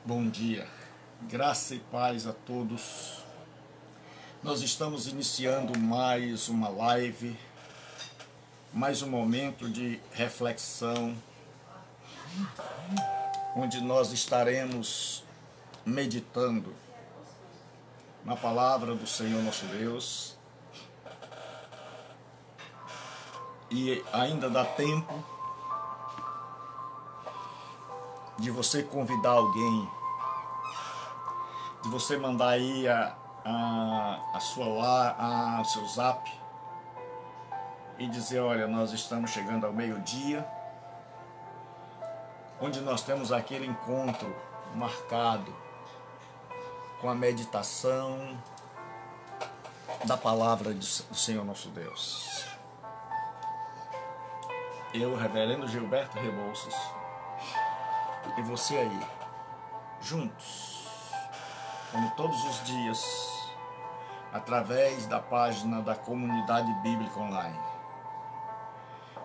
Bom dia, graça e paz a todos. Nós estamos iniciando mais uma live, mais um momento de reflexão, onde nós estaremos meditando na palavra do Senhor nosso Deus. E ainda dá tempo de você convidar alguém, de você mandar aí o seu zap e dizer: olha, nós estamos chegando ao meio-dia, onde nós temos aquele encontro marcado com a meditação da palavra do Senhor nosso Deus. Eu, reverendo Gilberto Rebouças, e você aí, juntos, como todos os dias, através da página da Comunidade Bíblica Online.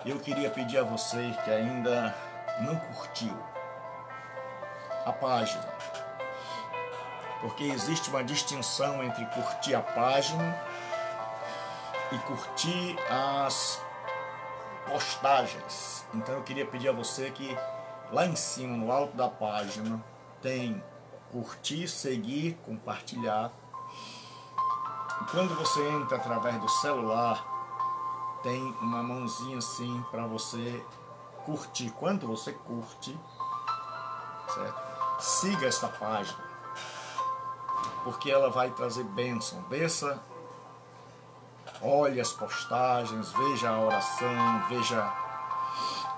Eu queria pedir a você que ainda não curtiu a página, porque existe uma distinção entre curtir a página e curtir as postagens. Então eu queria pedir a você que lá em cima, no alto da página, tem curtir, seguir, compartilhar. E quando você entra através do celular, tem uma mãozinha assim para você curtir. Quando você curte, certo? Siga esta página, porque ela vai trazer bênção. Desça, olhe as postagens, veja a oração, veja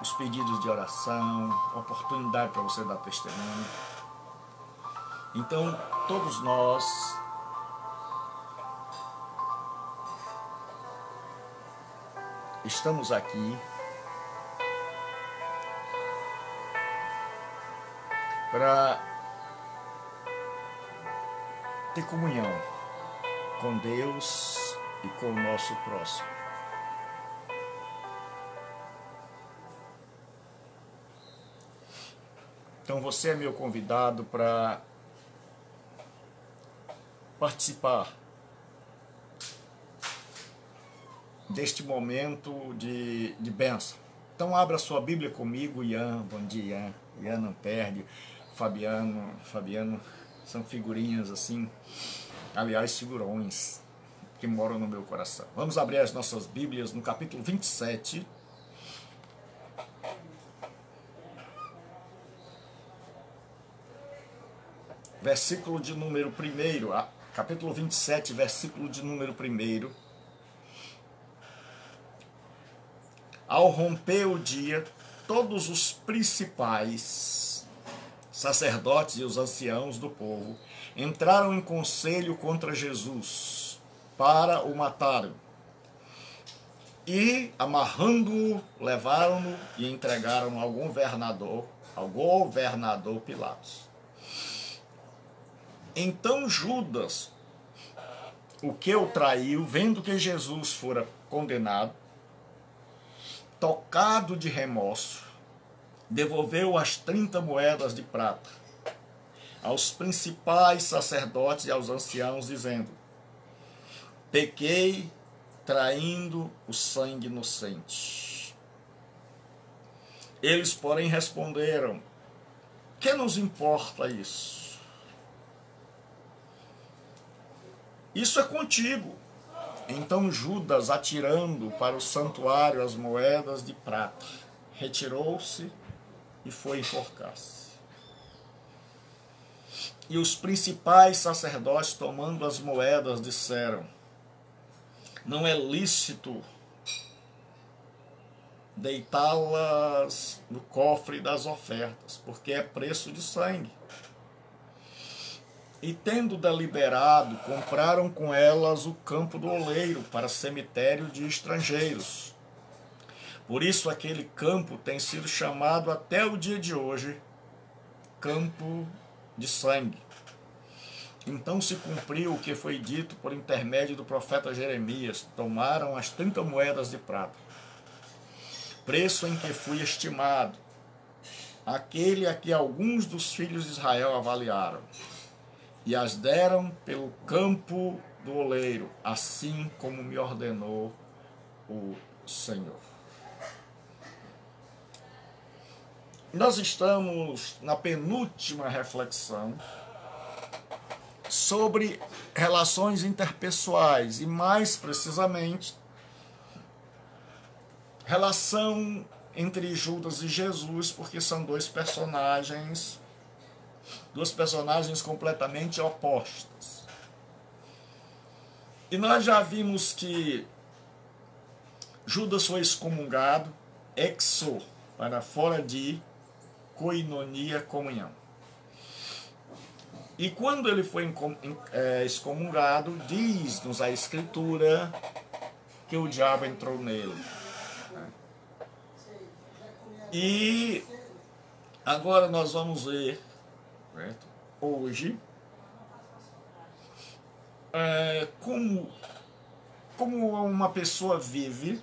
os pedidos de oração, oportunidade para você dar testemunho. Então, todos nós estamos aqui para ter comunhão com Deus e com o nosso próximo. Então você é meu convidado para participar deste momento de bênção. Então abra sua Bíblia comigo. Ian, bom dia. Ian não perde. Fabiano, são figurinhas assim, aliás, figurões que moram no meu coração. Vamos abrir as nossas Bíblias no capítulo 27. Versículo de número 1, capítulo 27, versículo de número 1. Ao romper o dia, todos os principais sacerdotes e os anciãos do povo entraram em conselho contra Jesus para o matarem. E, amarrando-o, levaram-no e entregaram-no ao governador Pilatos. Então Judas, o que o traiu, vendo que Jesus fora condenado, tocado de remorso, devolveu as 30 moedas de prata aos principais sacerdotes e aos anciãos, dizendo: pequei traindo o sangue inocente. Eles, porém, responderam: que nos importa isso? Isso é contigo. Então Judas, atirando para o santuário as moedas de prata, retirou-se e foi enforcar-se. E os principais sacerdotes, tomando as moedas, disseram: não é lícito deitá-las no cofre das ofertas, porque é preço de sangue. E tendo deliberado, compraram com elas o campo do oleiro para cemitério de estrangeiros. Por isso aquele campo tem sido chamado até o dia de hoje Campo de Sangue. Então se cumpriu o que foi dito por intermédio do profeta Jeremias: tomaram as 30 moedas de prata, preço em que fui estimado. aquele a que alguns dos filhos de Israel avaliaram, e as deram pelo campo do oleiro, assim como me ordenou o Senhor. Nós estamos na penúltima reflexão sobre relações interpessoais e, mais precisamente, relação entre Judas e Jesus, porque são duas personagens completamente opostas. E nós já vimos que Judas foi excomungado, exo, para fora de koinonia, comunhão. E quando ele foi excomungado, diz-nos a Escritura que o diabo entrou nele. E agora nós vamos ver, certo? Hoje, como uma pessoa vive,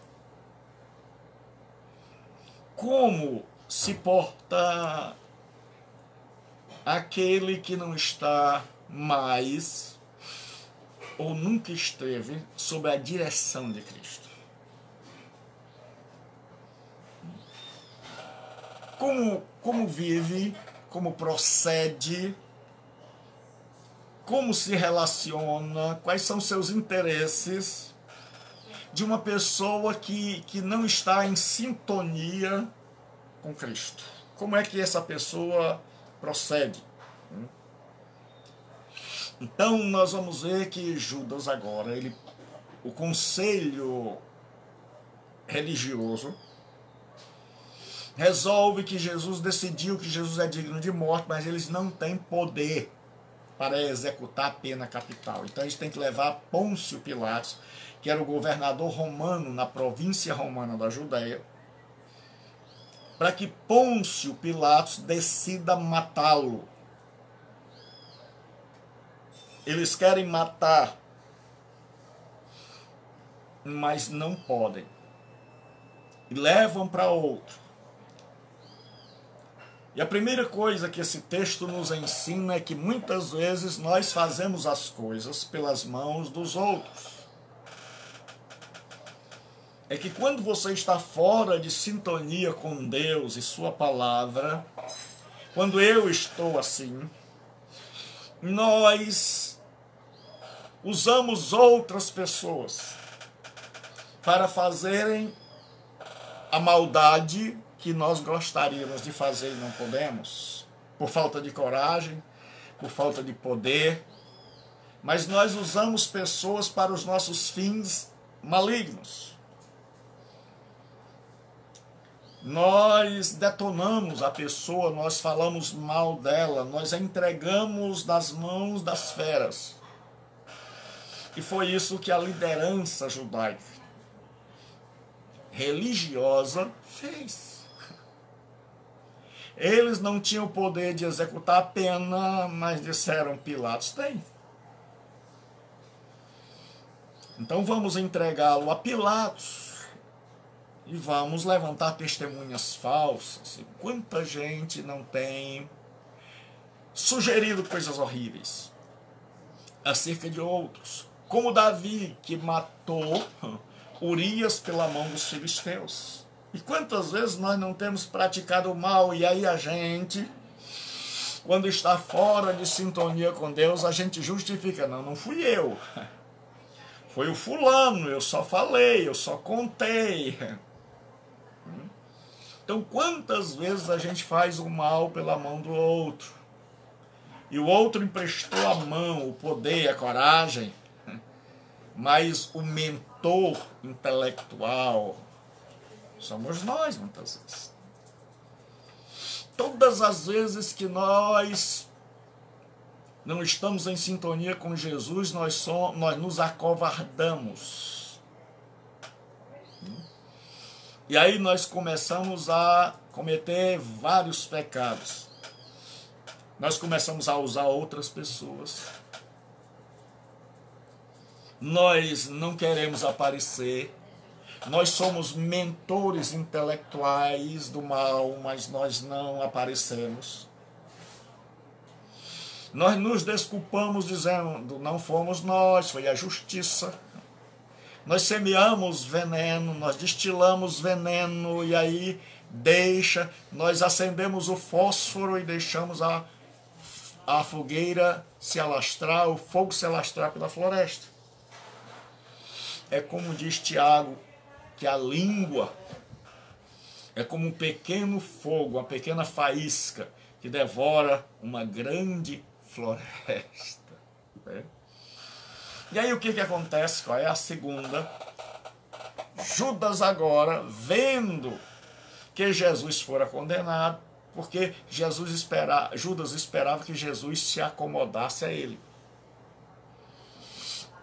como se porta aquele que não está mais ou nunca esteve sob a direção de Cristo. Como vive, como procede, como se relaciona, quais são seus interesses de uma pessoa que não está em sintonia com Cristo. Como é que essa pessoa procede? Então nós vamos ver que Judas agora, o conselho religioso resolve que Jesus decidiu que Jesus é digno de morte, mas eles não têm poder para executar a pena capital. Então eles têm que levar Pôncio Pilatos, que era o governador romano na província romana da Judéia, para que Pôncio Pilatos decida matá-lo. Eles querem matar, mas não podem. E levam para outro. E a primeira coisa que esse texto nos ensina é que muitas vezes nós fazemos as coisas pelas mãos dos outros. É que quando você está fora de sintonia com Deus e sua palavra, quando eu estou assim, nós usamos outras pessoas para fazerem a maldade que nós gostaríamos de fazer e não podemos, por falta de coragem, por falta de poder, mas nós usamos pessoas para os nossos fins malignos. Nós detonamos a pessoa, nós falamos mal dela, nós a entregamos nas mãos das feras. E foi isso que a liderança judaica religiosa fez. Eles não tinham o poder de executar a pena, mas disseram: Pilatos tem. Então vamos entregá-lo a Pilatos e vamos levantar testemunhas falsas. E quanta gente não tem sugerido coisas horríveis acerca de outros, como Davi, que matou Urias pela mão dos filisteus. E quantas vezes nós não temos praticado o mal, e aí a gente, quando está fora de sintonia com Deus, a gente justifica: não fui eu, foi o fulano, eu só falei, eu só contei. Então quantas vezes a gente faz o mal pela mão do outro, e o outro emprestou a mão, o poder, a coragem, mas o mentor intelectual somos nós, muitas vezes. Todas as vezes que nós não estamos em sintonia com Jesus, nós nos acovardamos. E aí nós começamos a cometer vários pecados. Nós começamos a usar outras pessoas. Nós não queremos aparecer. Nós somos mentores intelectuais do mal, mas nós não aparecemos. Nós nos desculpamos dizendo, não fomos nós, foi a justiça. Nós semeamos veneno, nós destilamos veneno e aí nós acendemos o fósforo e deixamos a fogueira se alastrar, o fogo se alastrar pela floresta. É como diz Tiago, que a língua é como um pequeno fogo, uma pequena faísca que devora uma grande floresta. Né? E aí o que acontece? Qual é a segunda? Judas agora, vendo que Jesus fora condenado, porque Judas esperava que Jesus se acomodasse a ele.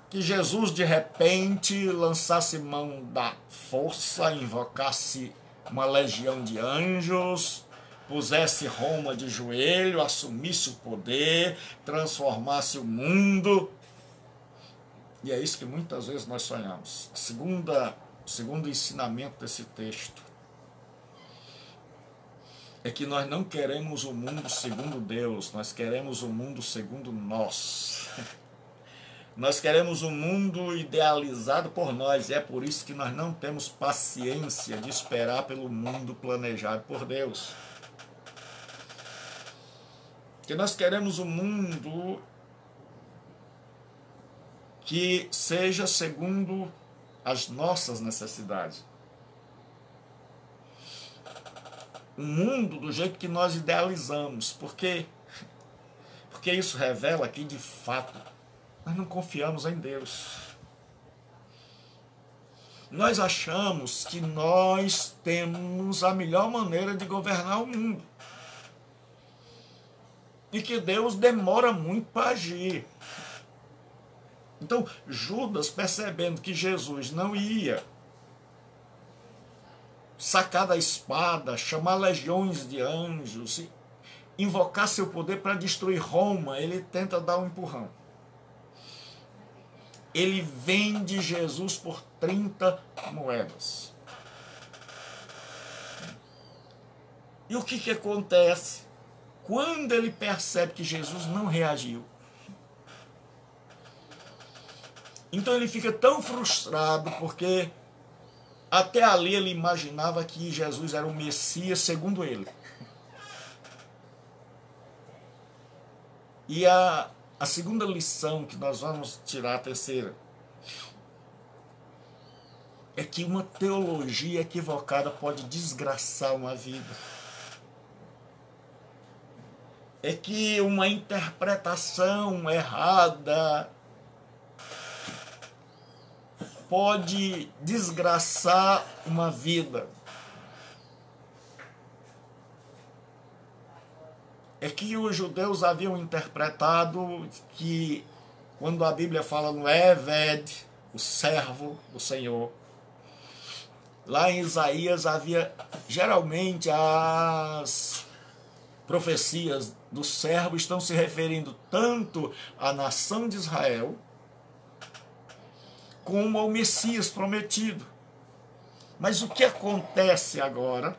Que Jesus de repente lançasse mão da força, invocasse uma legião de anjos, pusesse Roma de joelho, assumisse o poder, transformasse o mundo. E é isso que muitas vezes nós sonhamos. O segundo ensinamento desse texto é que nós não queremos o mundo segundo Deus, nós queremos o mundo segundo nós. Nós queremos um mundo idealizado por nós, e é por isso que nós não temos paciência de esperar pelo mundo planejado por Deus. Porque nós queremos um mundo que seja segundo as nossas necessidades. Um mundo do jeito que nós idealizamos. Porque isso revela que, de fato, nós não confiamos em Deus. Nós achamos que nós temos a melhor maneira de governar o mundo. E que Deus demora muito para agir. Então, Judas, percebendo que Jesus não ia sacar da espada, chamar legiões de anjos, invocar seu poder para destruir Roma, ele tenta dar um empurrão. Ele vende Jesus por 30 moedas. E o que acontece? Quando ele percebe que Jesus não reagiu, então ele fica tão frustrado, porque até ali ele imaginava que Jesus era o Messias segundo ele. E a segunda lição que nós vamos tirar, a terceira, é que uma teologia equivocada pode desgraçar uma vida. É que uma interpretação errada pode desgraçar uma vida. É que os judeus haviam interpretado que, quando a Bíblia fala no Eved, o servo do Senhor, lá em Isaías havia, geralmente, as profecias do servo estão se referindo tanto à nação de Israel, como ao Messias prometido. Mas o que acontece agora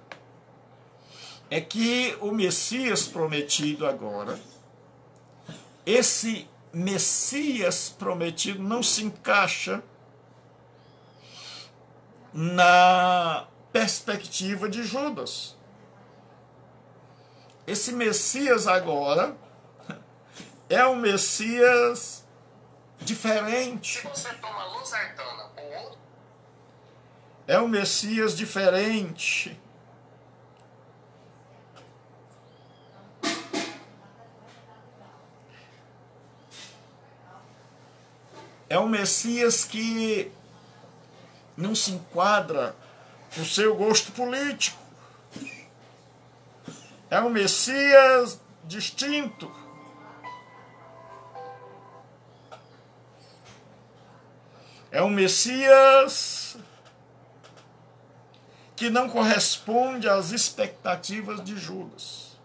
é que o Messias prometido agora, esse Messias prometido não se encaixa na perspectiva de Judas. Esse Messias agora é um Messias diferente. Se você toma losartana ou outro... É um Messias diferente. É um Messias que não se enquadra no seu gosto político. É um Messias distinto. É um Messias que não corresponde às expectativas de Judas.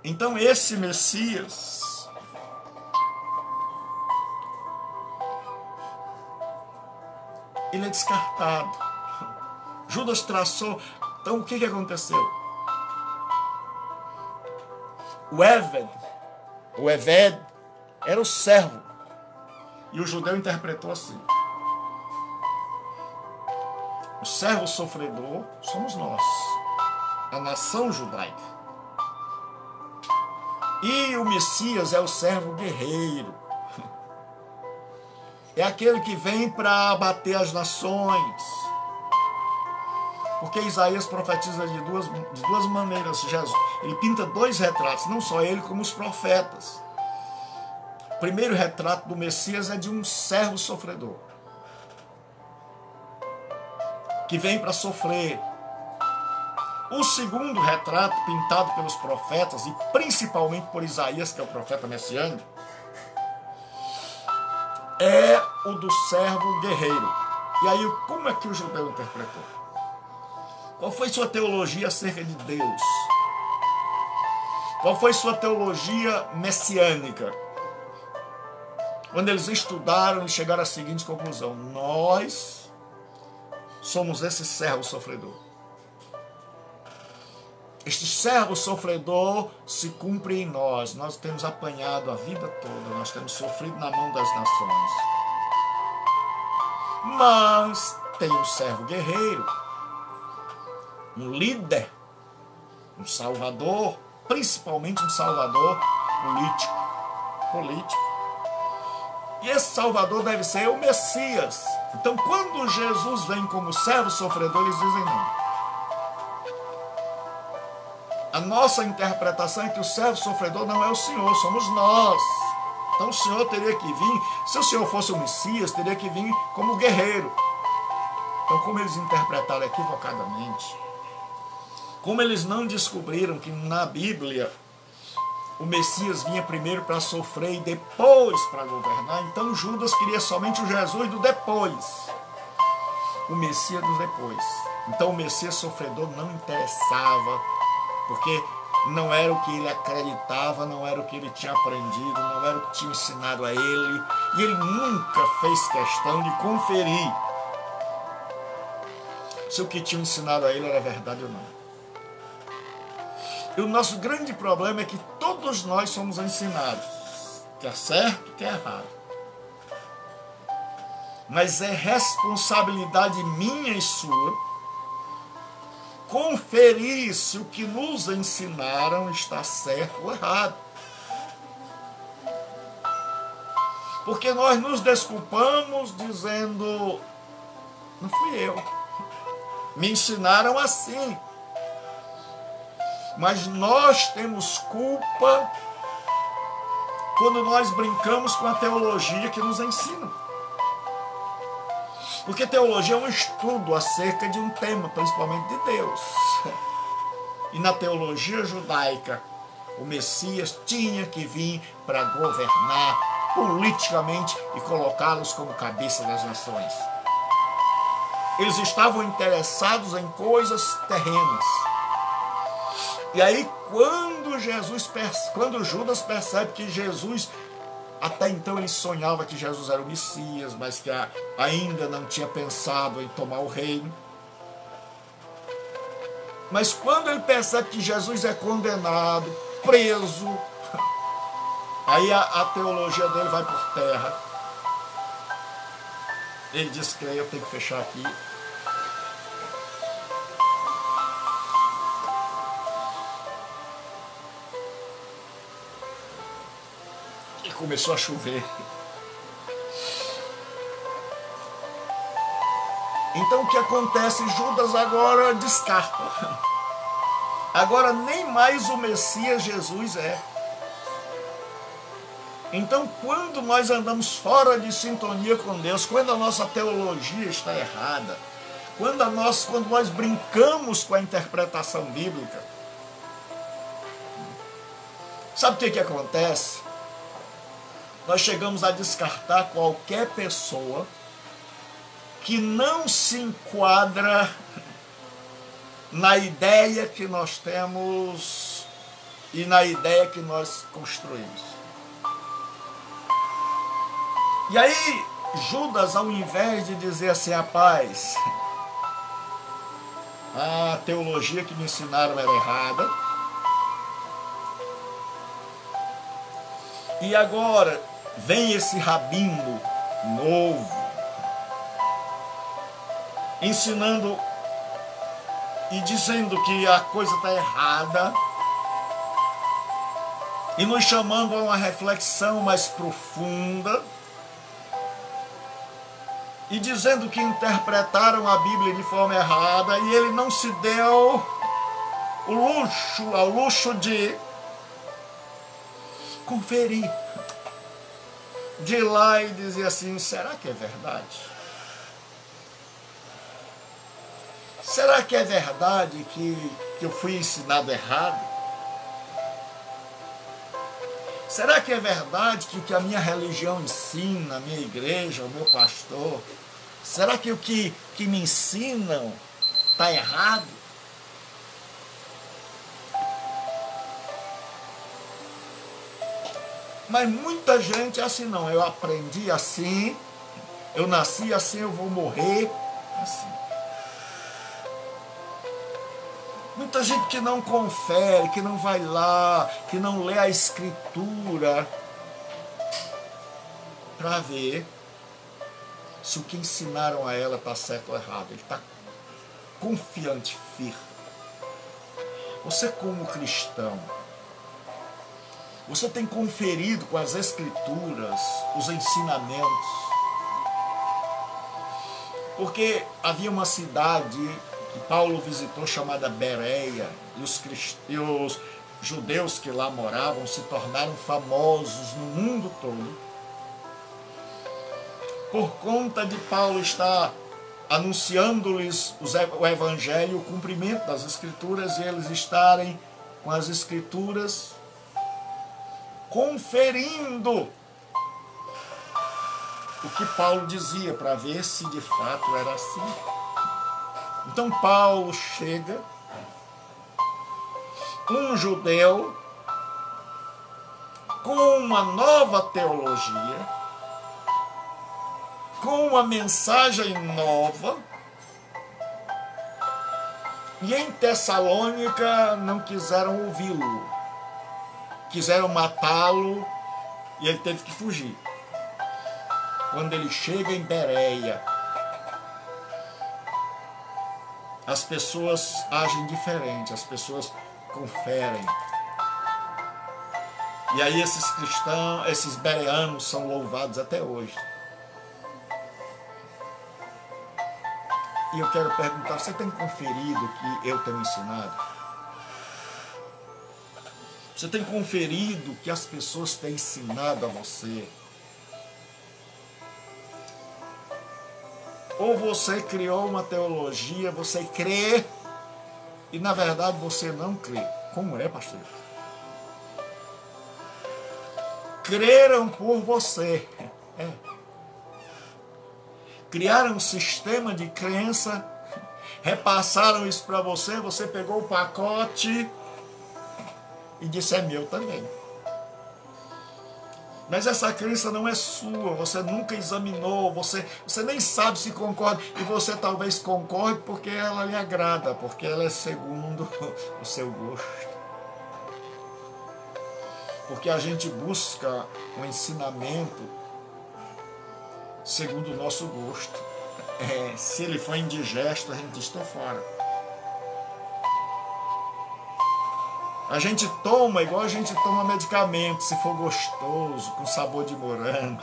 Então esse Messias ele é descartado. Judas traçou. Então o que aconteceu? O Eved era o servo. E o judeu interpretou assim: o servo sofredor somos nós, a nação judaica. E o Messias é o servo guerreiro. É aquele que vem para abater as nações. Porque Isaías profetiza de duas maneiras. Jesus, ele pinta dois retratos, não só ele, como os profetas. O primeiro retrato do Messias é de um servo sofredor, que vem para sofrer. O segundo retrato, pintado pelos profetas, e principalmente por Isaías, que é o profeta messiânico, é o do servo guerreiro. E aí, como é que o judeu interpretou? Qual foi sua teologia acerca de Deus? Qual foi sua teologia messiânica? Quando eles estudaram e chegaram à seguinte conclusão: nós somos esse servo sofredor. Este servo sofredor se cumpre em nós. Nós temos apanhado a vida toda, nós temos sofrido na mão das nações. Mas tem um servo guerreiro, um líder, um salvador, principalmente um salvador político. E esse salvador deve ser o Messias. Então, quando Jesus vem como servo sofredor, eles dizem não. A nossa interpretação é que o servo sofredor não é o Senhor, somos nós. Então o Senhor teria que vir, se o Senhor fosse o Messias, teria que vir como guerreiro. Então, como eles interpretaram equivocadamente, como eles não descobriram que na Bíblia o Messias vinha primeiro para sofrer e depois para governar, então Judas queria somente o Jesus do depois, o Messias do depois. Então o Messias sofredor não interessava, porque não era o que ele acreditava, não era o que ele tinha aprendido, não era o que tinha ensinado a ele, e ele nunca fez questão de conferir se o que tinha ensinado a ele era verdade ou não. E o nosso grande problema é que todos nós somos ensinados, que é certo, que é errado. Mas é responsabilidade minha e sua conferir se o que nos ensinaram está certo ou errado. Porque nós nos desculpamos dizendo: não fui eu, me ensinaram assim. Mas nós temos culpa quando nós brincamos com a teologia que nos ensina. Porque teologia é um estudo acerca de um tema, principalmente de Deus. E na teologia judaica, o Messias tinha que vir para governar politicamente e colocá-los como cabeça das nações. Eles estavam interessados em coisas terrenas. E aí, quando Judas percebe que Jesus, até então ele sonhava que Jesus era o Messias, mas que ainda não tinha pensado em tomar o reino. Mas quando ele percebe que Jesus é condenado, preso, aí a teologia dele vai por terra. Ele diz que eu tenho que fechar aqui. Começou a chover. Então o que acontece? Judas agora descarta. Agora nem mais o Messias Jesus é. Então quando nós andamos fora de sintonia com Deus, quando a nossa teologia está errada, quando nós brincamos com a interpretação bíblica, sabe o que acontece? Nós chegamos a descartar qualquer pessoa que não se enquadra na ideia que nós temos e na ideia que nós construímos. E aí, Judas, ao invés de dizer assim, rapaz, a teologia que me ensinaram era errada, e agora vem esse rabino novo, ensinando e dizendo que a coisa está errada, e nos chamando a uma reflexão mais profunda, e dizendo que interpretaram a Bíblia de forma errada, e ele não se deu ao luxo de conferir, de ir lá e dizer assim, será que é verdade? Será que é verdade que eu fui ensinado errado? Será que é verdade que o que a minha religião ensina, a minha igreja, o meu pastor, será que o que me ensinam está errado? Mas muita gente é assim, não, eu aprendi assim, eu nasci assim, eu vou morrer assim. Muita gente que não confere, que não vai lá, que não lê a Escritura para ver se o que ensinaram a ela está certo ou errado. Ele está confiante, firme. Você como cristão, você tem conferido com as Escrituras os ensinamentos. Porque havia uma cidade que Paulo visitou chamada Bereia, e os judeus que lá moravam se tornaram famosos no mundo todo, por conta de Paulo estar anunciando-lhes o Evangelho, o cumprimento das Escrituras, e eles estarem com as Escrituras conferindo o que Paulo dizia, para ver se de fato era assim. Então Paulo chega, um judeu, com uma nova teologia, com uma mensagem nova, e em Tessalônica não quiseram ouvi-lo, quiseram matá-lo, e ele teve que fugir. Quando ele chega em Bereia, as pessoas agem diferente, as pessoas conferem. E aí esses cristãos, esses bereanos são louvados até hoje. E eu quero perguntar, você tem conferido o que eu tenho ensinado? Você tem conferido o que as pessoas têm ensinado a você? Ou você criou uma teologia, você crê, e na verdade você não crê. Como é, pastor? Creram por você. Criaram um sistema de crença, repassaram isso para você, você pegou o pacote e disse, é meu também. Mas essa crença não é sua, você nunca examinou, você nem sabe se concorda, e você talvez concorde porque ela lhe agrada, porque ela é segundo o seu gosto. Porque a gente busca um ensinamento segundo o nosso gosto. Se ele for indigesto, a gente diz, estou fora. A gente toma igual a gente toma medicamento, se for gostoso, com sabor de morango.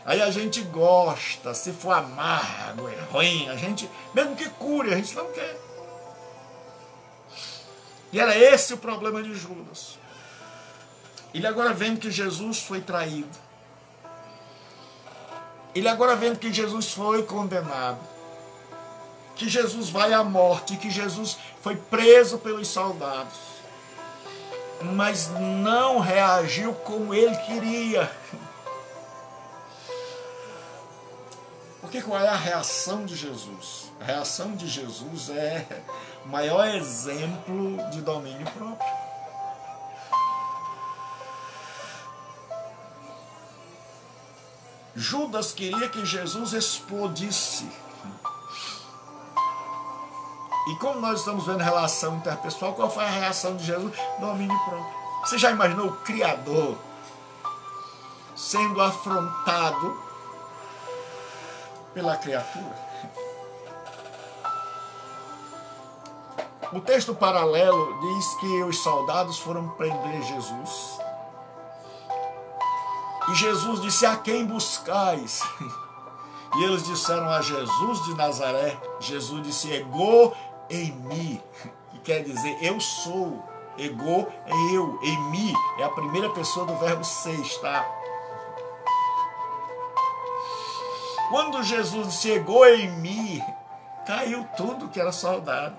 Aí a gente gosta, se for amargo, é ruim, a gente, mesmo que cure, a gente não quer. E era esse o problema de Judas. Ele agora vendo que Jesus foi traído. Ele agora vendo que Jesus foi condenado. Que Jesus vai à morte, que Jesus foi preso pelos soldados. Mas não reagiu como ele queria. Porque qual é a reação de Jesus? A reação de Jesus é o maior exemplo de domínio próprio. Judas queria que Jesus explodisse. E como nós estamos vendo relação interpessoal, qual foi a reação de Jesus? Domínio próprio. Você já imaginou o Criador sendo afrontado pela criatura? O texto paralelo diz que os soldados foram prender Jesus. E Jesus disse: a quem buscais? E eles disseram: a Jesus de Nazaré. Jesus disse: ego eimi, que quer dizer eu sou. Ego é eu, eimi é a primeira pessoa do verbo ser, tá? Quando Jesus disse ego eimi, caiu tudo que era soldado.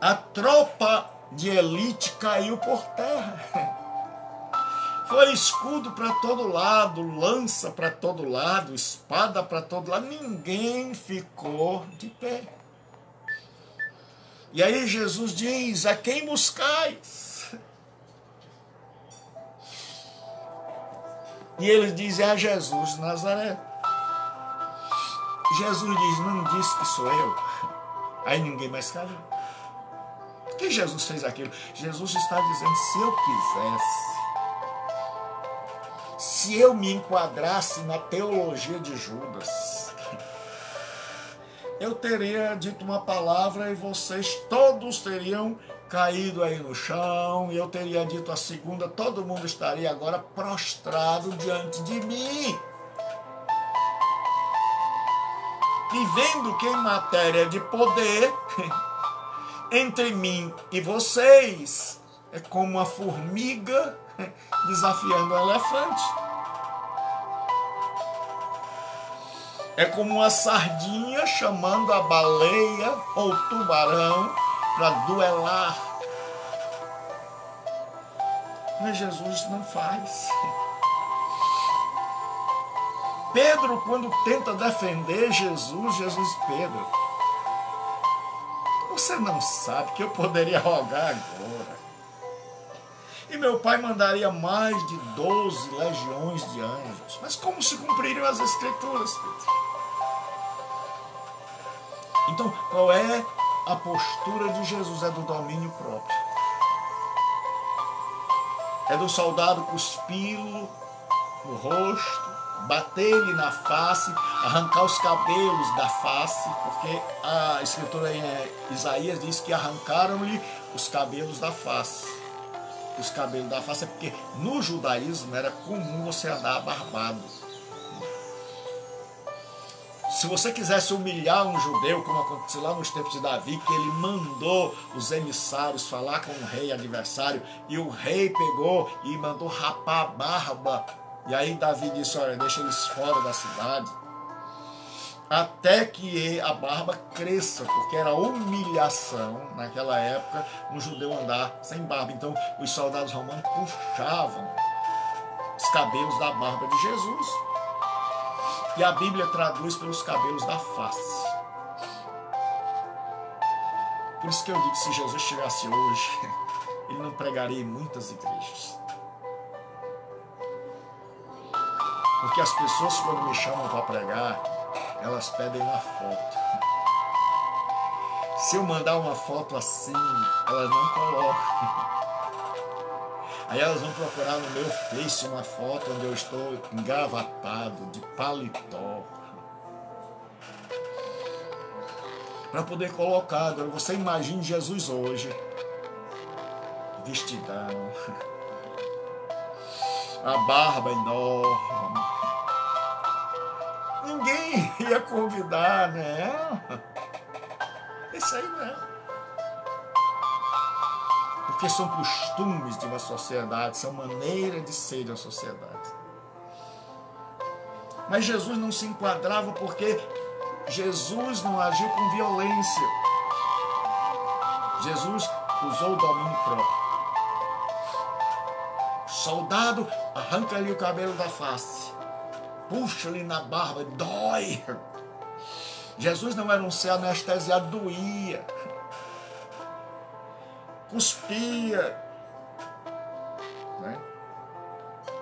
A tropa de elite caiu por terra. Foi escudo para todo lado, lança para todo lado, espada para todo lado. Ninguém ficou de pé. E aí Jesus diz: a quem buscais? E eles dizem: a Jesus de Nazaré. Jesus diz: não disse que sou eu. Aí ninguém mais caiu. Por que Jesus fez aquilo? Jesus está dizendo: se eu quisesse, se eu me enquadrasse na teologia de Judas, eu teria dito uma palavra e vocês todos teriam caído aí no chão, e eu teria dito a segunda, todo mundo estaria agora prostrado diante de mim. Vivendo que em matéria de poder, entre mim e vocês, é como uma formiga desafiando um elefante. É como uma sardinha chamando a baleia ou o tubarão para duelar. Mas Jesus não faz. Pedro, quando tenta defender Jesus, Jesus: Pedro, você não sabe que eu poderia rogar agora, e meu pai mandaria mais de 12 legiões de anjos. Mas como se cumpririam as escrituras, Pedro? Então, qual é a postura de Jesus? É do domínio próprio. É do soldado cuspir-lhe no rosto, bater-lhe na face, arrancar os cabelos da face, porque a escritura em Isaías diz que arrancaram-lhe os cabelos da face. Os cabelos da face é porque no judaísmo era comum você andar barbado. Se você quisesse humilhar um judeu, como aconteceu lá nos tempos de Davi, que ele mandou os emissários falar com o rei adversário, e o rei pegou e mandou rapar a barba, e aí Davi disse: olha, deixa eles fora da cidade, até que a barba cresça, porque era humilhação naquela época um judeu andar sem barba. Então os soldados romanos puxavam os cabelos da barba de Jesus, e a Bíblia traduz pelos cabelos da face. Por isso que eu digo que se Jesus estivesse hoje, ele não pregaria em muitas igrejas. Porque as pessoas, quando me chamam para pregar, elas pedem uma foto. Se eu mandar uma foto assim, elas não colocam. Aí elas vão procurar no meu Face uma foto onde eu estou engravatado, de paletó, para poder colocar. Agora você imagine Jesus hoje, vestidão, a barba enorme. Ninguém ia convidar, né? Isso aí não. Porque são costumes de uma sociedade, são maneiras de ser da sociedade. Mas Jesus não se enquadrava porque Jesus não agiu com violência. Jesus usou o domínio próprio. O soldado arranca-lhe o cabelo da face, puxa-lhe na barba, dói. Jesus não era um ser anestesiado, doía. Cuspia, né?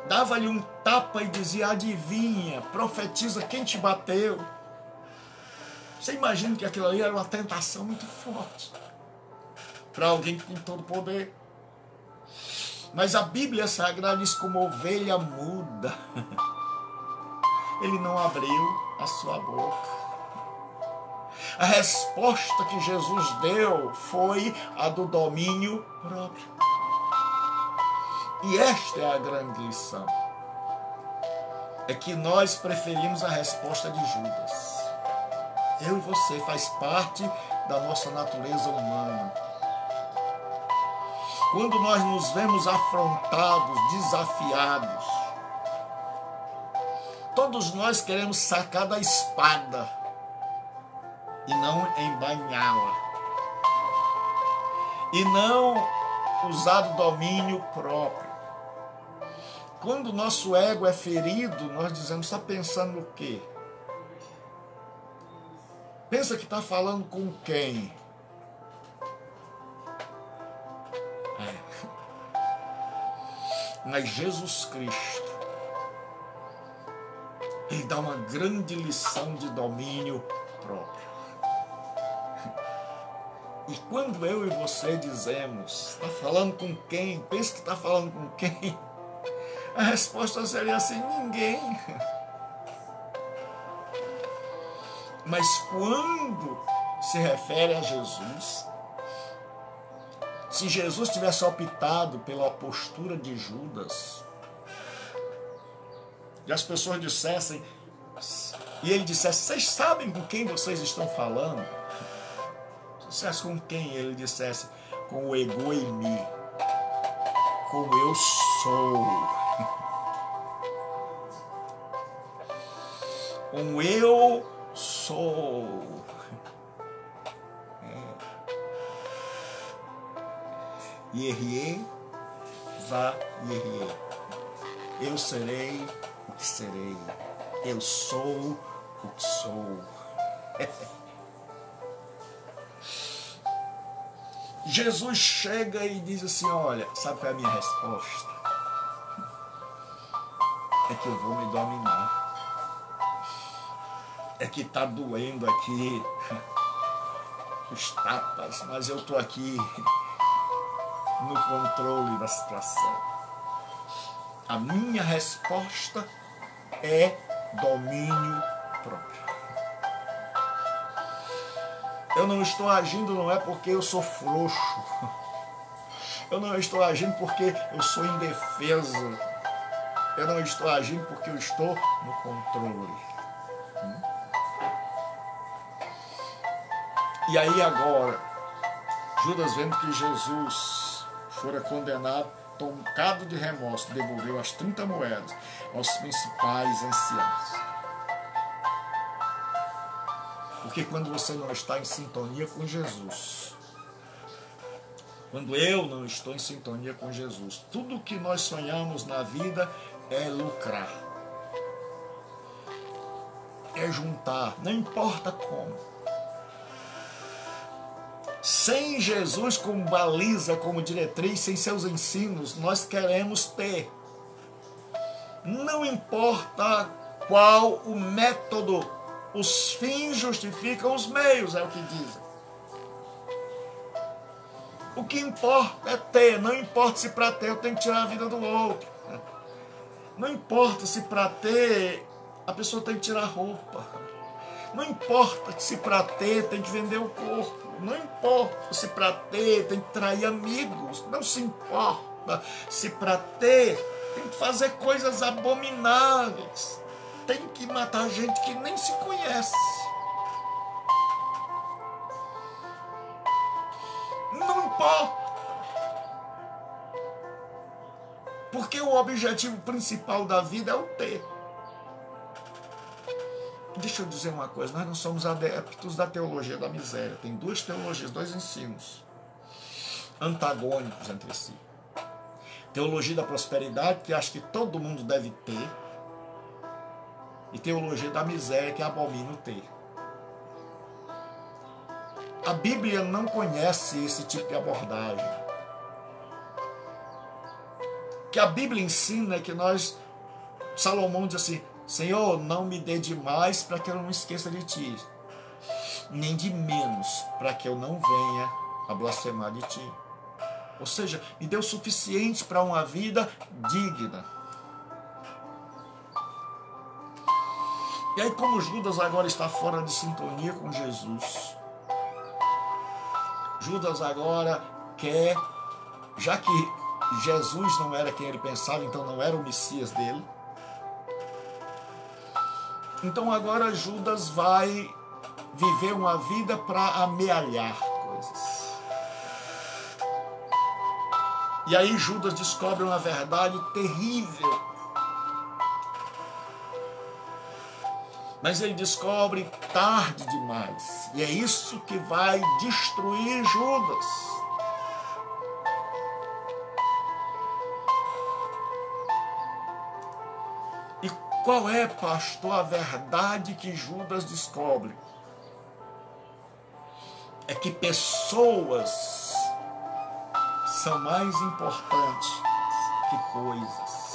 dava-lhe um tapa e dizia: adivinha, profetiza quem te bateu. Você imagina que aquilo ali era uma tentação muito forte para alguém com todo poder. Mas a Bíblia Sagrada diz: como ovelha muda, ele não abriu a sua boca. A resposta que Jesus deu foi a do domínio próprio. E esta é a grande lição. É que nós preferimos a resposta de Judas. Eu e você faz parte da nossa natureza humana. Quando nós nos vemos afrontados, desafiados, todos nós queremos sacar da espada e não embainhá-la. E não usar do domínio próprio. Quando o nosso ego é ferido, nós dizemos: está pensando no quê? Pensa que está falando com quem? Mas Jesus Cristo, ele dá uma grande lição de domínio próprio. E quando eu e você dizemos: está falando com quem? Pensa que está falando com quem? A resposta seria assim: ninguém. Mas quando se refere a Jesus, se Jesus tivesse optado pela postura de Judas, e as pessoas dissessem, e ele dissesse: vocês sabem com quem vocês estão falando? Se dissesse com quem, ele dissesse: com o ego em mim, como eu sou. Com eu sou. Yehie, vá Yehie. Eu serei o que serei. Eu sou o que sou. Jesus chega e diz assim: olha, sabe qual é a minha resposta? É que eu vou me dominar. É que está doendo aqui os tapas, mas eu estou aqui no controle da situação. A minha resposta é domínio próprio. Eu não estou agindo, não é porque eu sou frouxo. Eu não estou agindo porque eu sou indefeso. Eu não estou agindo porque eu estou no controle. E aí agora, Judas, vendo que Jesus fora condenado, tocado de remorso, devolveu as 30 moedas aos principais anciãos. Porque quando você não está em sintonia com Jesus, quando eu não estou em sintonia com Jesus, tudo que nós sonhamos na vida é lucrar, é juntar, não importa como. Sem Jesus como baliza, como diretriz, sem seus ensinos, nós queremos ter. Não importa qual o método, os fins justificam os meios, é o que dizem. O que importa é ter, não importa se para ter eu tenho que tirar a vida do outro. Não importa se para ter a pessoa tem que tirar a roupa. Não importa se para ter tem que vender o corpo. Não importa se para ter tem que trair amigos. Não se importa se para ter tem que fazer coisas abomináveis. Tem que matar gente que nem se conhece. Não importa. Porque o objetivo principal da vida é o ter. Deixa eu dizer uma coisa, nós não somos adeptos da teologia da miséria. Tem duas teologias, dois ensinos antagônicos entre si. Teologia da prosperidade, que acha que todo mundo deve ter, e teologia da miséria, que abomina o ter. A Bíblia não conhece esse tipo de abordagem. que a Bíblia ensina é que Salomão diz assim: Senhor, não me dê demais para que eu não esqueça de ti, nem de menos para que eu não venha a blasfemar de ti. Ou seja, me deu o suficiente para uma vida digna. E aí, como Judas agora está fora de sintonia com Jesus, Judas agora quer, já que Jesus não era quem ele pensava, então não era o Messias dele, então agora Judas vai viver uma vida para amealhar coisas. E aí Judas descobre uma verdade terrível. Mas ele descobre tarde demais. E é isso que vai destruir Judas. E qual é, pastor, a verdade que Judas descobre? É que pessoas são mais importantes que coisas.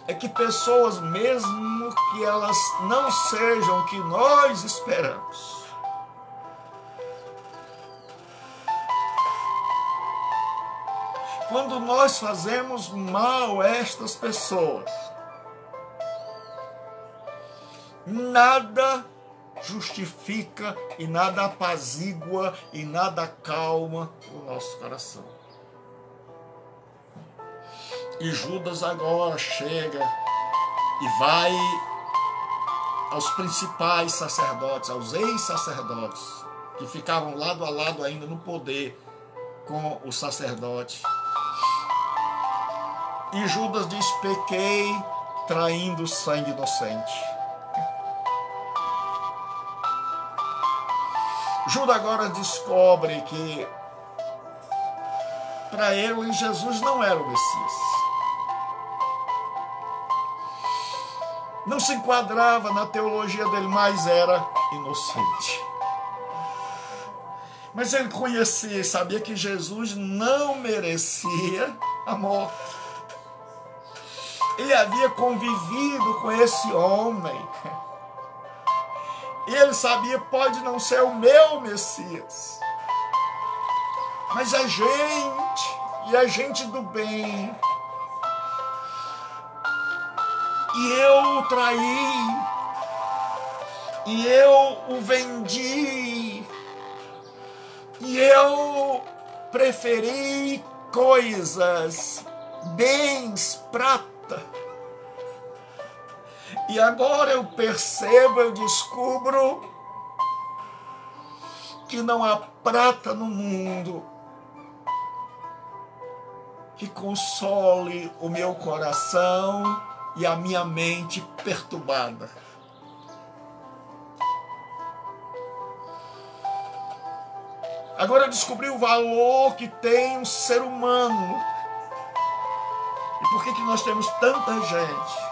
É que pessoas, mesmo que elas não sejam o que nós esperamos, quando nós fazemos mal a estas pessoas, nada justifica e nada apazigua e nada acalma o nosso coração. E Judas agora chega e vai aos principais sacerdotes, aos ex-sacerdotes, que ficavam lado a lado ainda no poder com o sacerdote. E Judas diz: pequei traindo sangue inocente. Judas agora descobre que para ele Jesus não era o Messias. Não se enquadrava na teologia dele, mas era inocente. Mas ele conhecia e sabia que Jesus não merecia a morte. Ele havia convivido com esse homem. E ele sabia: pode não ser o meu Messias, mas é gente, e é gente do bem. E eu o traí, e eu o vendi, e eu preferi coisas, bens, prata. E agora eu percebo, eu descubro que não há prata no mundo que console o meu coração e a minha mente perturbada. Agora eu descobri o valor que tem um ser humano. E por que nós temos tanta gente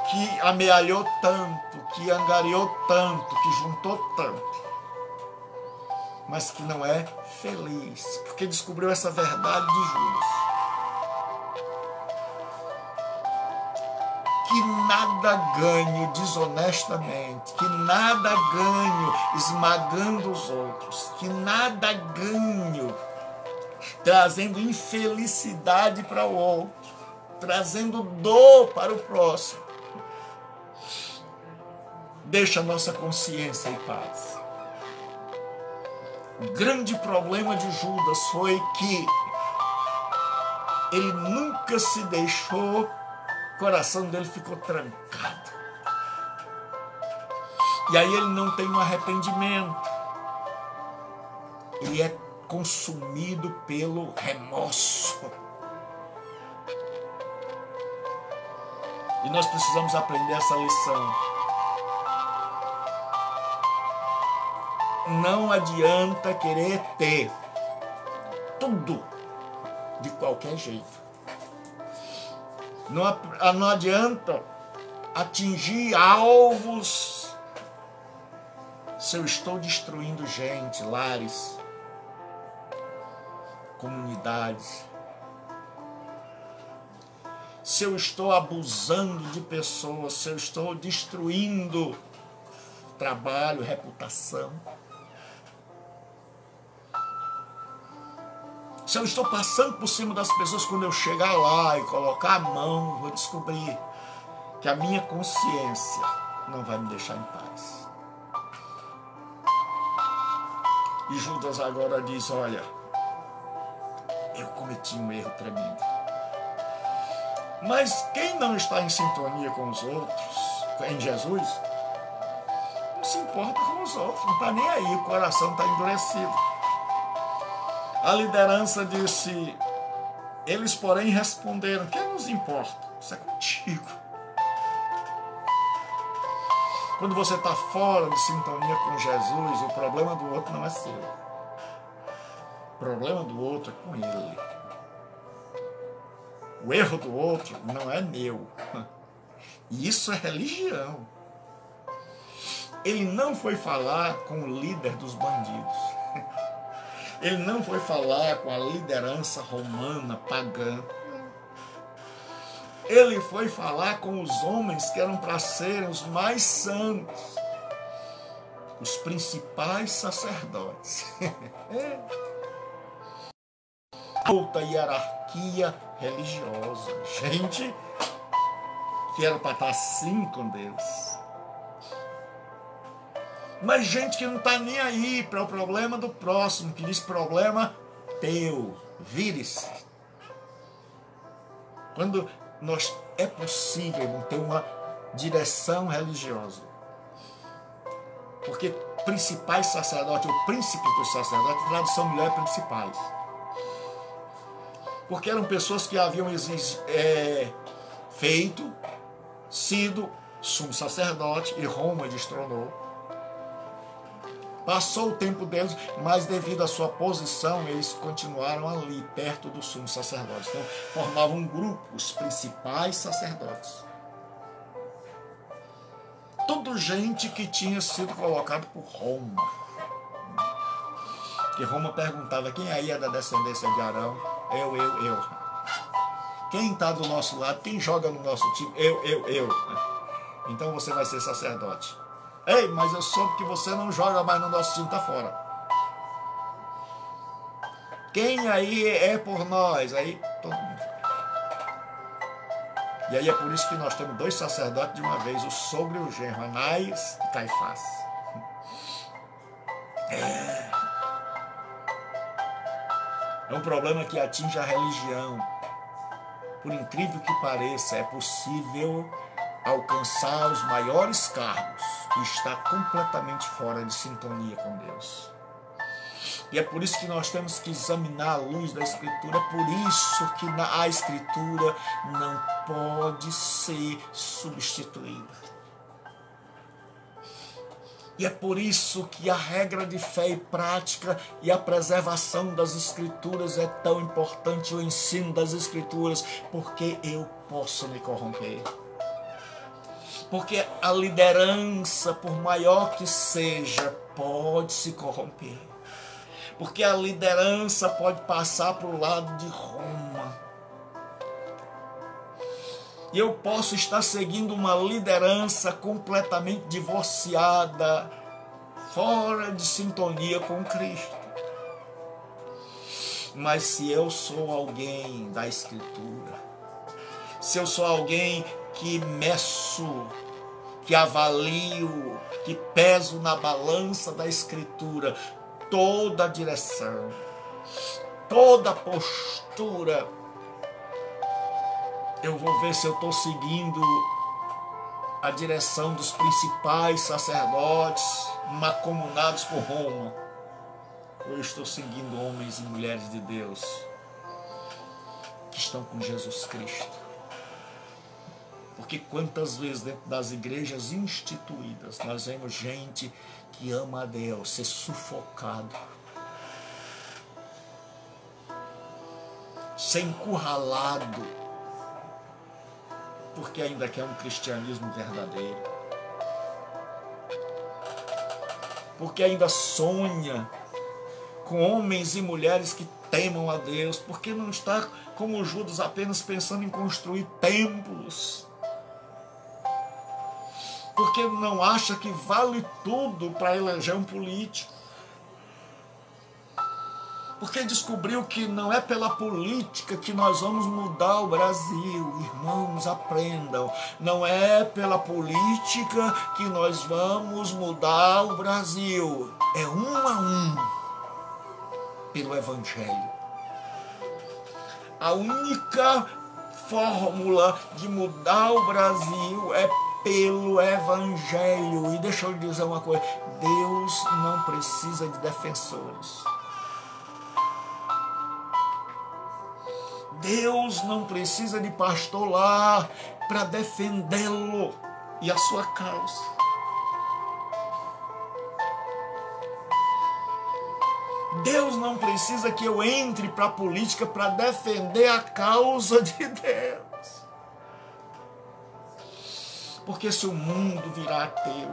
que amealhou tanto, que angariou tanto, que juntou tanto, mas que não é feliz, porque descobriu essa verdade de Judas: que nada ganho desonestamente, que nada ganho esmagando os outros, que nada ganho trazendo infelicidade para o outro, trazendo dor para o próximo, deixa a nossa consciência em paz. O grande problema de Judas foi que ele nunca se deixou, o coração dele ficou trancado. E aí ele não tem um arrependimento. Ele é consumido pelo remorso. E nós precisamos aprender essa lição. Não adianta querer ter tudo de qualquer jeito. Não adianta atingir alvos se eu estou destruindo gente, lares, comunidades, se eu estou abusando de pessoas, se eu estou destruindo trabalho, reputação, se eu estou passando por cima das pessoas, quando eu chegar lá e colocar a mão, vou descobrir que a minha consciência não vai me deixar em paz. E Judas agora diz, olha, eu cometi um erro tremendo. Mas quem não está em sintonia com os outros, em Jesus, não se importa com os outros, não está nem aí, o coração está endurecido. A liderança disse, eles porém responderam, que nos importa? Isso é contigo. Quando você está fora de sintonia com Jesus, o problema do outro não é seu. O problema do outro é com ele. O erro do outro não é meu. E isso é religião. Ele não foi falar com o líder dos bandidos. Ele não foi falar com a liderança romana, pagã. Ele foi falar com os homens que eram para serem os mais santos, os principais sacerdotes. Alta hierarquia religiosa. Gente que era para estar assim com Deus. Mas gente que não está nem aí para o problema do próximo, que diz problema teu, vire-se. Quando é possível ter uma direção religiosa, porque principais sacerdotes, ou príncipes dos sacerdotes, tradução melhor é principais, porque eram pessoas que haviam sido sumo sacerdote, e Roma destronou. Passou o tempo deles, mas devido à sua posição, eles continuaram ali, perto do sumo sacerdote. Então, formavam um grupo, os principais sacerdotes. Tudo gente que tinha sido colocado por Roma. Que Roma perguntava, quem aí é da descendência de Arão? Eu. Quem está do nosso lado? Quem joga no nosso time? Eu. Então você vai ser sacerdote. Ei, mas eu soube que você não joga mais no nosso time, está fora. Quem aí é por nós? Aí todo mundo. E aí é por isso que nós temos dois sacerdotes de uma vez, o sogro e o genro, Anás e Caifás. É um problema que atinge a religião. Por incrível que pareça, é possível alcançar os maiores cargos e está completamente fora de sintonia com Deus. E é por isso que nós temos que examinar a luz da Escritura. É por isso que a Escritura não pode ser substituída. E é por isso que a regra de fé e prática e a preservação das Escrituras é tão importante, o ensino das Escrituras, porque eu posso me corromper. Porque a liderança, por maior que seja, pode se corromper. Porque a liderança pode passar para o lado de Roma. E eu posso estar seguindo uma liderança completamente divorciada, fora de sintonia com Cristo. Mas se eu sou alguém da Escritura, se eu sou alguém que meço, que avalio, que peso na balança da Escritura toda a direção, toda a postura, eu vou ver se eu estou seguindo a direção dos principais sacerdotes macomunados por Roma, ou eu estou seguindo homens e mulheres de Deus que estão com Jesus Cristo. Porque quantas vezes dentro das igrejas instituídas nós vemos gente que ama a Deus ser sufocado, ser encurralado, porque ainda quer um cristianismo verdadeiro. porque ainda sonha com homens e mulheres que temam a Deus, porque não está como Judas apenas pensando em construir templos, porque não acha que vale tudo para eleger um político, porque descobriu que não é pela política que nós vamos mudar o Brasil. Irmãos, aprendam, não é pela política que nós vamos mudar o Brasil, é um a um, pelo Evangelho. A única fórmula de mudar o Brasil é pelo Evangelho. E deixa eu lhe dizer uma coisa, Deus não precisa de defensores. Deus não precisa de pastor lá para defendê-lo e a sua causa. Deus não precisa que eu entre para a política para defender a causa de Deus. Porque se o mundo virar ateu,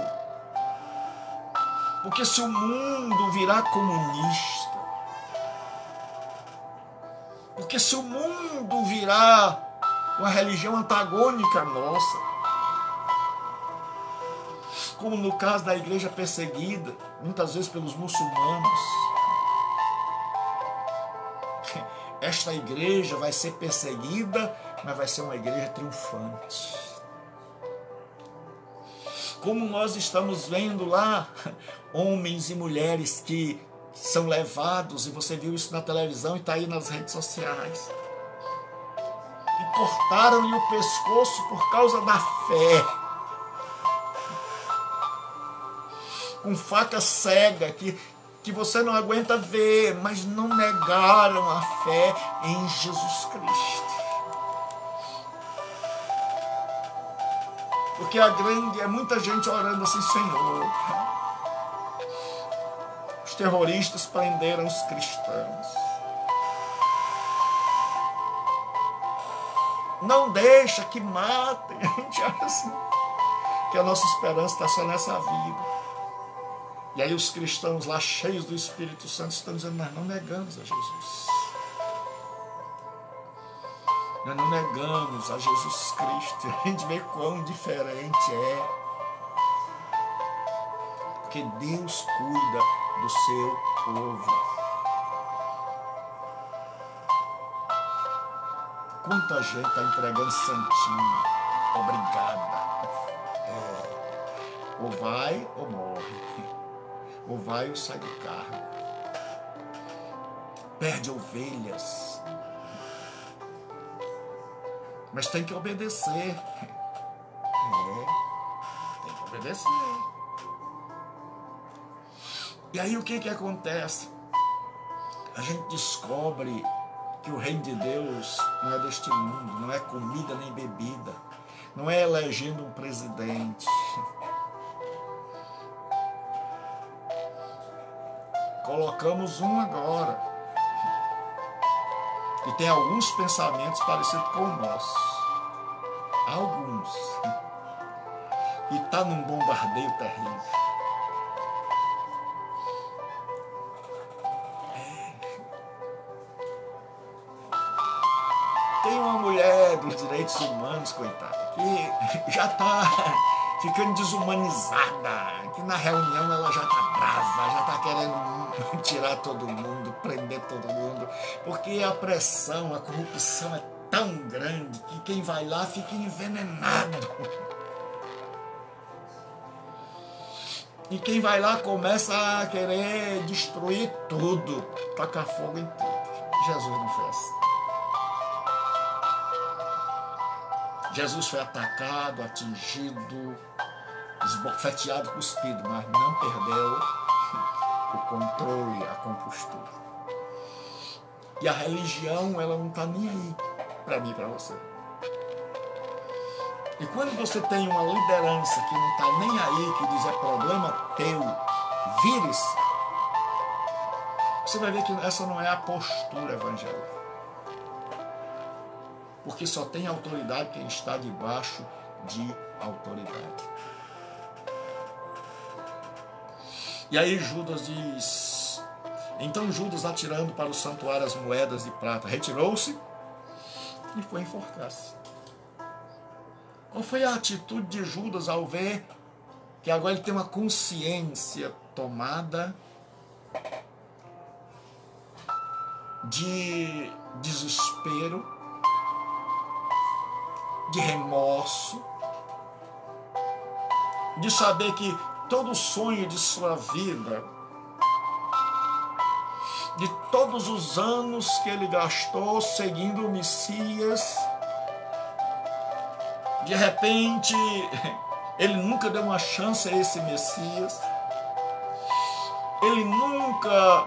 porque se o mundo virar comunista, porque se o mundo virar uma religião antagônica à nossa, como no caso da igreja perseguida, muitas vezes pelos muçulmanos, esta igreja vai ser perseguida, mas vai ser uma igreja triunfante. Como nós estamos vendo lá, homens e mulheres que são levados, e você viu isso na televisão e está aí nas redes sociais, e cortaram-lhe o pescoço por causa da fé, com faca cega, que você não aguenta ver, mas não negaram a fé em Jesus Cristo. Porque é muita gente orando assim, Senhor, os terroristas prenderam os cristãos. Não deixa que matem. A gente acha assim, que a nossa esperança está só nessa vida. E aí os cristãos lá, cheios do Espírito Santo, estão dizendo, nós não negamos a Jesus. Nós não negamos a Jesus Cristo. A gente vê quão diferente é. Porque Deus cuida do seu povo. Quanta gente está entregando santinho. Obrigada. Ou vai ou morre. Ou vai ou sai do carro. Perde ovelhas. Mas tem que obedecer. Tem que obedecer. E aí o que acontece? A gente descobre que o reino de Deus não é deste mundo, não é comida nem bebida, não é elegendo um presidente. Colocamos um agora, que tem alguns pensamentos parecidos com o nosso. Alguns. E está num bombardeio terrível. Tem uma mulher dos direitos humanos, coitada, que já está ficando desumanizada, que na reunião ela já está brava, já está querendo tirar todo mundo, prender todo mundo, porque a pressão, a corrupção é tão grande que quem vai lá fica envenenado. E quem vai lá começa a querer destruir tudo, tacar fogo em tudo. Jesus não foi assim. Jesus foi atacado, atingido, esbofeteado, cuspido, mas não perdeu o controle, a compostura. E a religião, ela não está nem aí para mim e para você. E quando você tem uma liderança que não está nem aí, que diz é problema teu, vire-se, você vai ver que essa não é a postura evangélica. Porque só tem autoridade quem está debaixo de autoridade. E aí Judas diz: então Judas, atirando para o santuário as moedas de prata, retirou-se e foi enforcar-se. Qual foi a atitude de Judas ao ver que agora ele tem uma consciência tomada de desespero, de remorso, de saber que todo o sonho de sua vida, de todos os anos que ele gastou seguindo o Messias, de repente ele nunca deu uma chance a esse Messias, ele nunca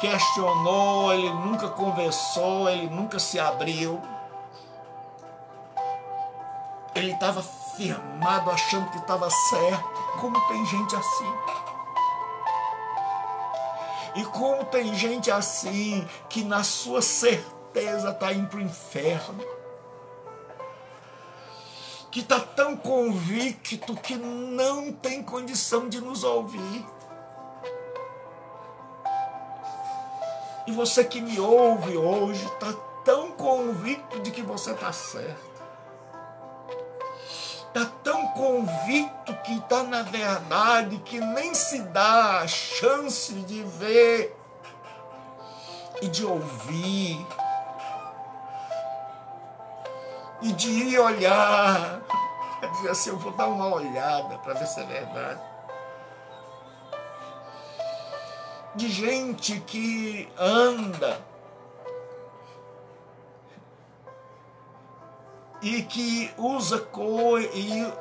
questionou, ele nunca conversou, ele nunca se abriu. Ele estava firmado, achando que estava certo. Como tem gente assim? E como tem gente assim, que na sua certeza está indo para o inferno, que está tão convicto que não tem condição de nos ouvir. E você que me ouve hoje está tão convicto de que você está certo. Está tão convicto que está na verdade, que nem se dá a chance de ver e de ouvir e de ir olhar. Quer dizer assim, eu vou dar uma olhada para ver se é verdade. De gente que anda e que usa e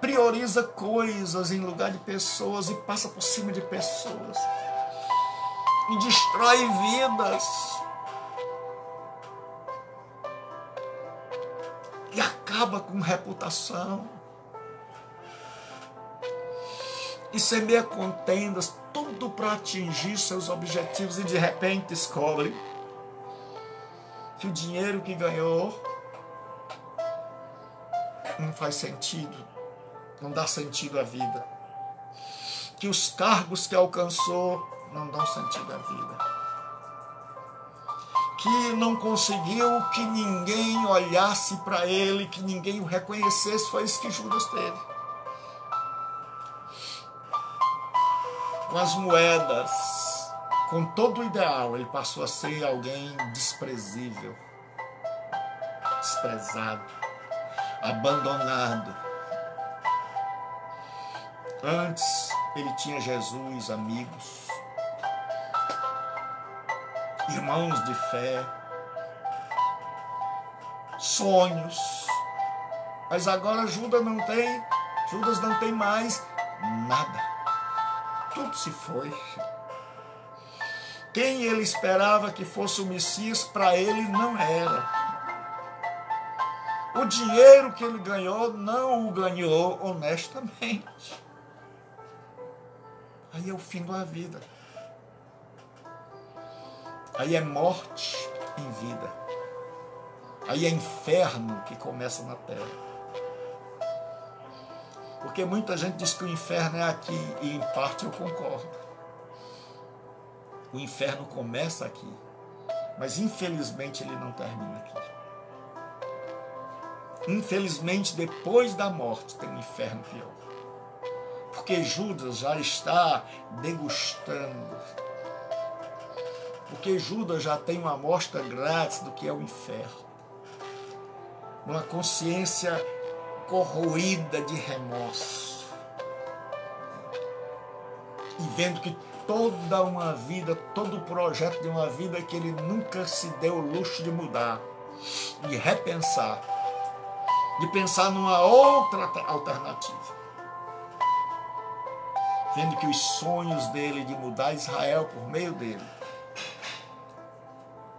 prioriza coisas em lugar de pessoas e passa por cima de pessoas e destrói vidas e acaba com reputação e semeia contendas, tudo para atingir seus objetivos, e de repente descobre que o dinheiro que ganhou não faz sentido, não dá sentido à vida, que os cargos que alcançou não dão sentido à vida, que não conseguiu que ninguém olhasse para ele, que ninguém o reconhecesse. Foi isso que Judas teve. Com as moedas, com todo o ideal, ele passou a ser alguém desprezível, desprezado, abandonado. Antes ele tinha Jesus, amigos, irmãos de fé, sonhos, mas agora Judas não tem mais nada. Tudo se foi. Quem ele esperava que fosse o Messias, para ele não era. O dinheiro que ele ganhou, não o ganhou honestamente. Aí é o fim da vida. Aí é morte em vida. Aí é inferno que começa na terra. Porque muita gente diz que o inferno é aqui, e em parte eu concordo. O inferno começa aqui, mas infelizmente ele não termina aqui. Infelizmente, depois da morte tem um inferno pior. Porque Judas já está degustando. Porque Judas já tem uma amostra grátis do que é o inferno. Uma consciência corroída de remorso. E vendo que toda uma vida, todo o projeto de uma vida que ele nunca se deu o luxo de mudar, de repensar, de pensar numa outra alternativa. Vendo que os sonhos dele de mudar Israel por meio dele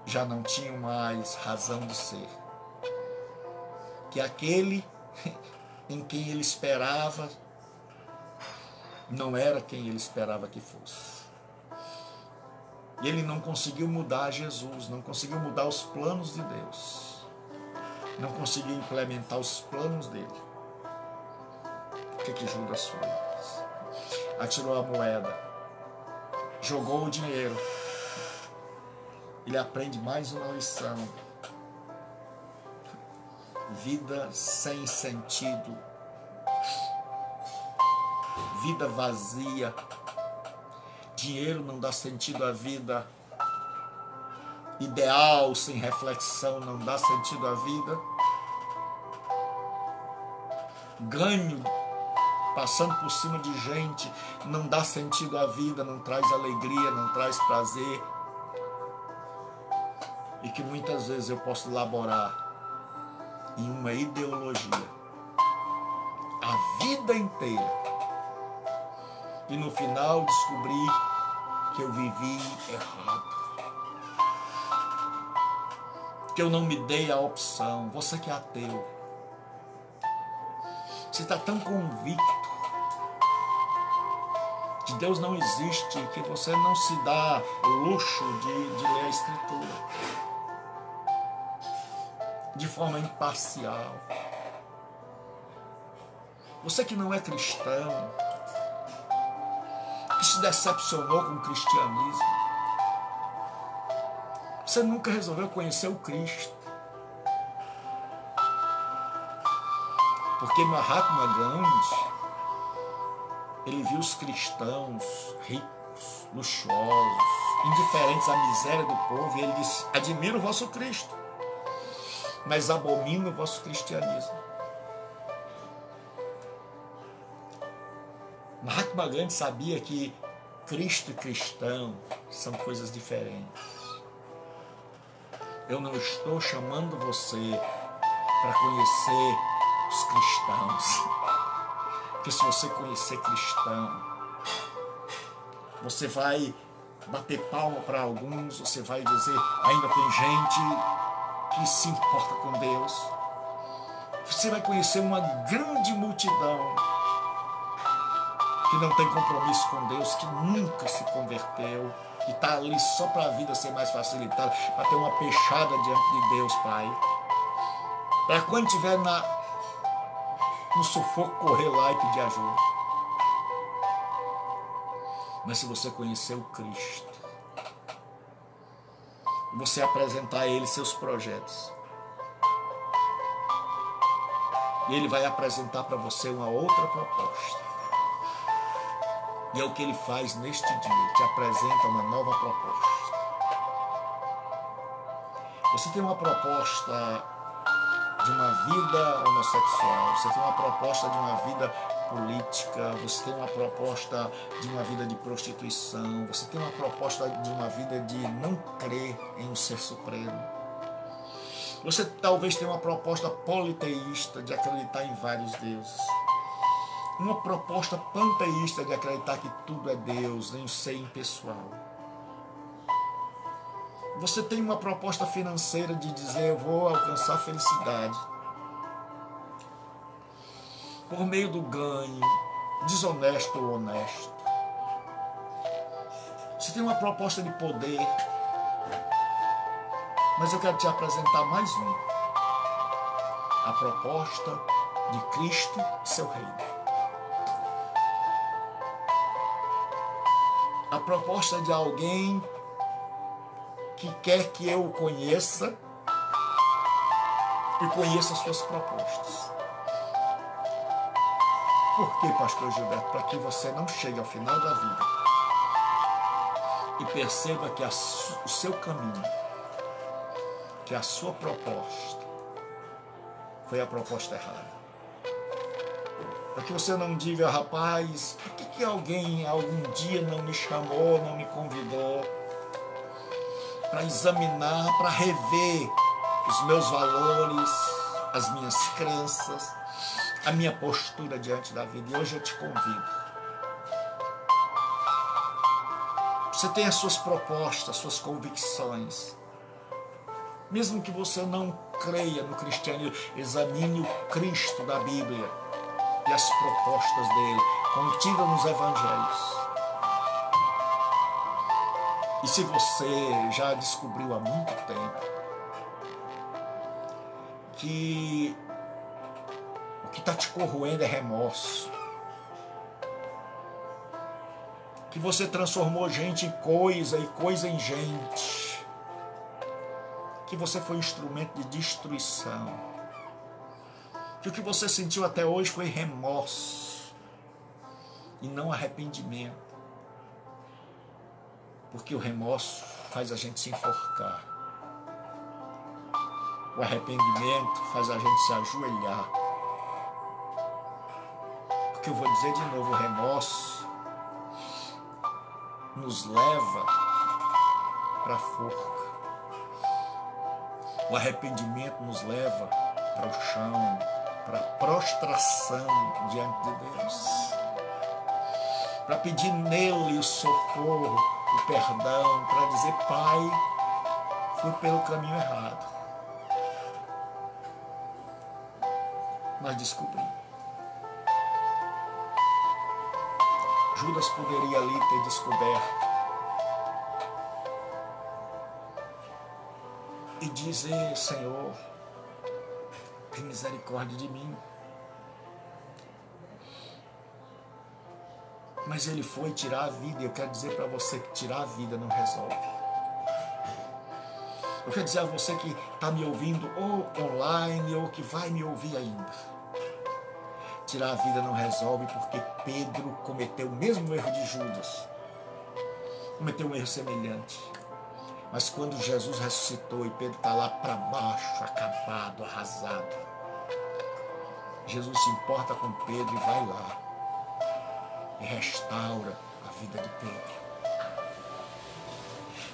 já não tinham mais razão de ser. Que aquele em quem ele esperava não era quem ele esperava que fosse. E ele não conseguiu mudar Jesus, não conseguiu mudar os planos de Deus, não conseguiu implementar os planos dele. O que Judas foi? atirou a moeda, jogou o dinheiro. Ele aprende mais uma lição. Vida sem sentido, vida vazia. Dinheiro não dá sentido à vida. Ideal sem reflexão não dá sentido à vida. Ganho passando por cima de gente não dá sentido à vida, não traz alegria, não traz prazer. E que muitas vezes eu posso elaborar em uma ideologia a vida inteira e no final descobrir que eu vivi errado, que eu não me dei a opção. Você que é ateu, você está tão convicto que Deus não existe, que você não se dá o luxo de ler a Escritura de forma imparcial. Você que não é cristão, que se decepcionou com o cristianismo, você nunca resolveu conhecer o Cristo. Porque Mahatma Gandhi, ele viu os cristãos ricos, luxuosos, indiferentes à miséria do povo, e ele disse: admiro o vosso Cristo, mas abomino o vosso cristianismo. Mahatma Gandhi sabia que Cristo e cristão são coisas diferentes. Eu não estou chamando você para conhecer os cristãos, porque se você conhecer cristão, você vai bater palma para alguns, você vai dizer: ainda tem gente que se importa com Deus. Você vai conhecer uma grande multidão que não tem compromisso com Deus, que nunca se converteu, que está ali só para a vida ser mais facilitada, para ter uma peixada diante de Deus, Pai. Para quando estiver no sufoco, correr lá e pedir ajuda. Mas se você conhecer o Cristo, você apresentar a Ele seus projetos, e Ele vai apresentar para você uma outra proposta. E é o que Ele faz neste dia, te apresenta uma nova proposta. Você tem uma proposta de uma vida homossexual, você tem uma proposta de uma vida política, você tem uma proposta de uma vida de prostituição, você tem uma proposta de uma vida de não crer em um ser supremo. Você talvez tenha uma proposta politeísta de acreditar em vários deuses. Uma proposta panteísta de acreditar que tudo é Deus, nem o ser impessoal. Você tem uma proposta financeira de dizer: eu vou alcançar a felicidade por meio do ganho, desonesto ou honesto. Você tem uma proposta de poder, mas eu quero te apresentar mais uma: a proposta de Cristo e seu reino. A proposta de alguém que quer que eu o conheça e conheça as suas propostas. Por que, pastor Gilberto? Para que você não chegue ao final da vida e perceba que o seu caminho, que a sua proposta foi a proposta errada. Para que você não diga: rapaz, por que alguém algum dia não me chamou, não me convidou para examinar, para rever os meus valores, as minhas crenças, a minha postura diante da vida. E hoje eu te convido. Você tem as suas propostas, suas convicções. Mesmo que você não creia no cristianismo, examine o Cristo da Bíblia e as propostas dele, contidas nos evangelhos. E se você já descobriu há muito tempo que o que está te corroendo é remorso, que você transformou gente em coisa e coisa em gente, que você foi instrumento de destruição, que o que você sentiu até hoje foi remorso e não arrependimento, porque o remorso faz a gente se enforcar, o arrependimento faz a gente se ajoelhar, porque eu vou dizer de novo, o remorso nos leva para a forca, o arrependimento nos leva para o chão, para a prostração diante de Deus, para pedir nele o socorro, o perdão, para dizer: Pai, fui pelo caminho errado. Mas descobri. Judas poderia ali ter descoberto e dizer: Senhor, tem misericórdia de mim. Mas ele foi tirar a vida, e eu quero dizer para você que tirar a vida não resolve. Eu quero dizer a você que está me ouvindo ou online ou que vai me ouvir ainda. Tirar a vida não resolve, porque Pedro cometeu o mesmo erro de Judas. Cometeu um erro semelhante. Mas quando Jesus ressuscitou e Pedro está lá para baixo, acabado, arrasado, Jesus se importa com Pedro e vai lá e restaura a vida de Pedro.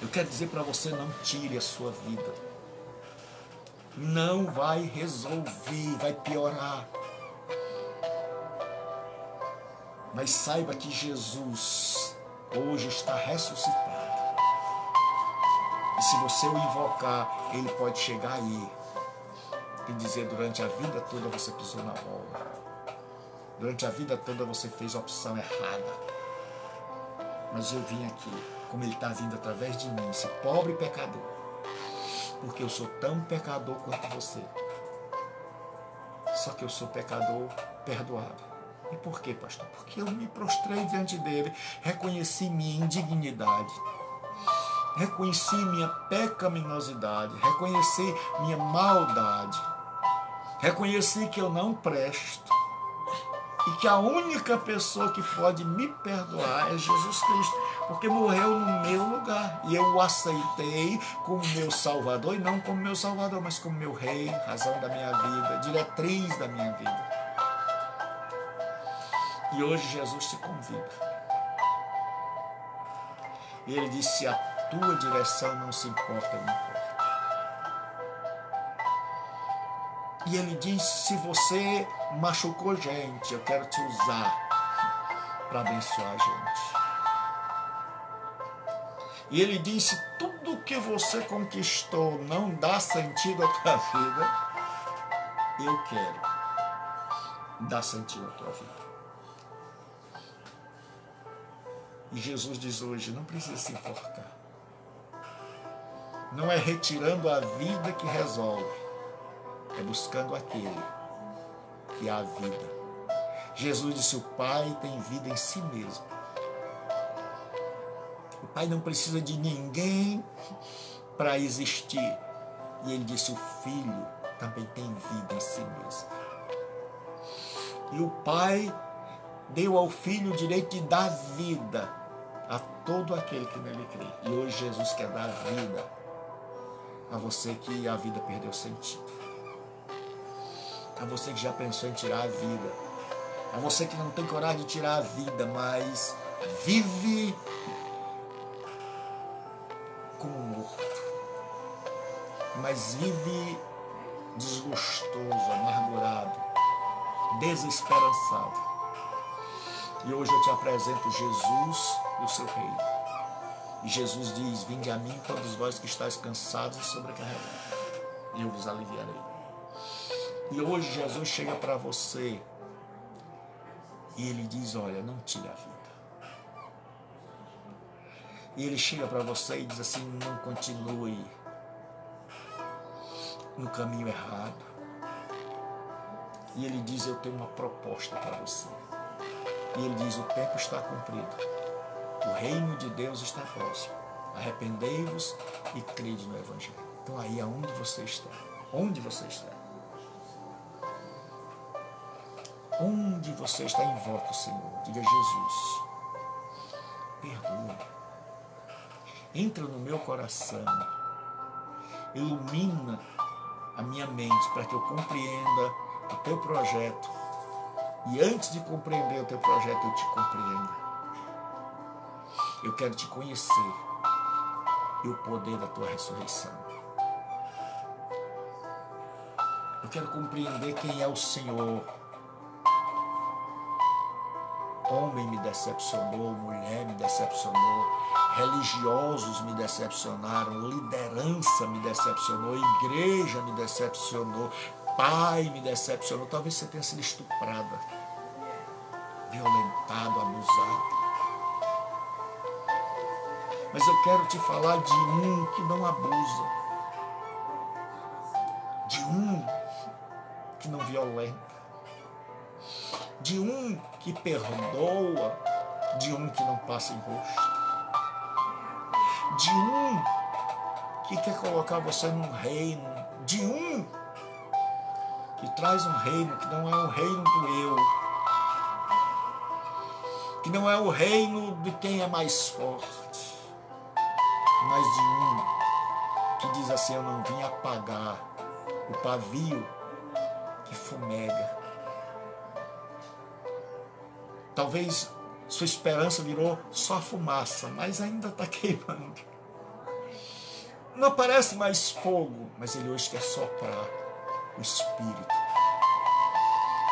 Eu quero dizer para você: não tire a sua vida. Não vai resolver, vai piorar. Mas saiba que Jesus hoje está ressuscitado. E se você o invocar, ele pode chegar aí e dizer: durante a vida toda você pisou na bola. Durante a vida toda você fez a opção errada. Mas eu vim aqui, como ele está vindo através de mim, esse pobre pecador. Porque eu sou tão pecador quanto você. Só que eu sou pecador perdoado. E por quê, pastor? Porque eu me prostrei diante dele, reconheci minha indignidade, reconheci minha pecaminosidade, reconheci minha maldade, reconheci que eu não presto e que a única pessoa que pode me perdoar é Jesus Cristo, porque morreu no meu lugar e eu o aceitei como meu Salvador, e não como meu Salvador, mas como meu Rei, razão da minha vida, diretriz da minha vida. E hoje Jesus te convida. E ele disse: se a tua direção não se importa, eu me importo. E ele diz: se você machucou gente, eu quero te usar para abençoar a gente. E ele disse: tudo que você conquistou não dá sentido à tua vida, eu quero dar sentido à tua vida. E Jesus diz hoje: não precisa se enforcar. Não é retirando a vida que resolve, é buscando aquele que há a vida. Jesus disse: o Pai tem vida em si mesmo. O Pai não precisa de ninguém para existir. E ele disse: o Filho também tem vida em si mesmo. E o Pai deu ao Filho o direito de dar vida a todo aquele que nele crê. E hoje Jesus quer dar vida a você que a vida perdeu sentido, a você que já pensou em tirar a vida, a você que não tem coragem de tirar a vida, mas vive como morto, mas vive desgostoso, amargurado, desesperançado. E hoje eu te apresento Jesus e o seu reino. E Jesus diz: vinde a mim todos vós que estáis cansados e sobrecarregados, e eu vos aliviarei. E hoje Jesus chega para você e ele diz: olha, não tire a vida. E ele chega para você e diz assim: não continue no caminho errado. E ele diz: eu tenho uma proposta para você. E ele diz: o tempo está cumprido. O reino de Deus está próximo. Arrependei-vos e crede no Evangelho. Então aí aonde você está? Onde você está? Onde você está, invoca o Senhor. Diga: Jesus, perdoa. Entra no meu coração. Ilumina a minha mente para que eu compreenda o teu projeto. E antes de compreender o teu projeto, eu te compreenda. Eu quero te conhecer e o poder da tua ressurreição. Eu quero compreender quem é o Senhor. Homem me decepcionou, mulher me decepcionou, religiosos me decepcionaram, liderança me decepcionou, igreja me decepcionou, pai me decepcionou. Talvez você tenha sido estuprada, violentado, abusado. Mas eu quero te falar de um que não abusa, de um que não violenta, de um que perdoa, de um que não passa enrosto, de um que quer colocar você num reino, de um que traz um reino que não é o reino do eu, que não é o reino de quem é mais forte, mas de um que diz assim: eu não vim apagar o pavio que fumega. Talvez sua esperança virou só fumaça, mas ainda está queimando. Não aparece mais fogo, mas ele hoje quer soprar o Espírito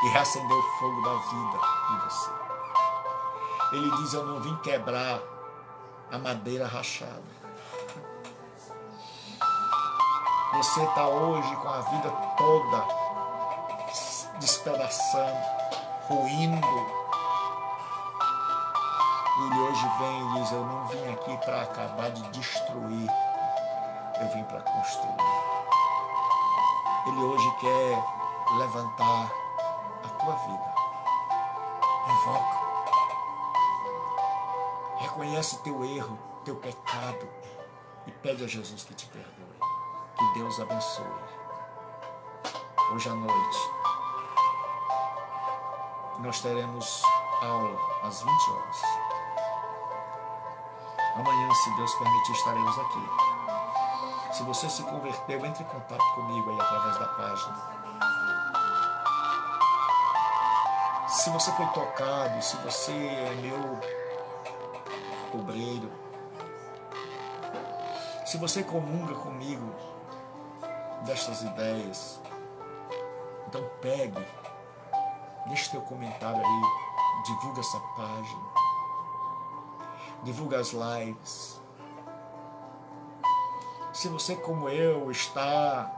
e reacender o fogo da vida em você. Ele diz: eu não vim quebrar a madeira rachada. Você está hoje com a vida toda despedaçando, ruindo. Ele hoje vem e diz: eu não vim aqui para acabar de destruir, eu vim para construir. Ele hoje quer levantar a tua vida. Invoca. Reconhece teu erro, teu pecado e pede a Jesus que te perdoe. Que Deus abençoe. Hoje à noite nós teremos aula às 20 horas. Amanhã, se Deus permitir, estaremos aqui. Se você se converteu, entre em contato comigo aí através da página. Se você foi tocado, se você é meu obreiro, se você comunga comigo destas ideias, então pegue, deixe teu comentário aí, divulga essa página, divulga as lives. Se você, como eu, está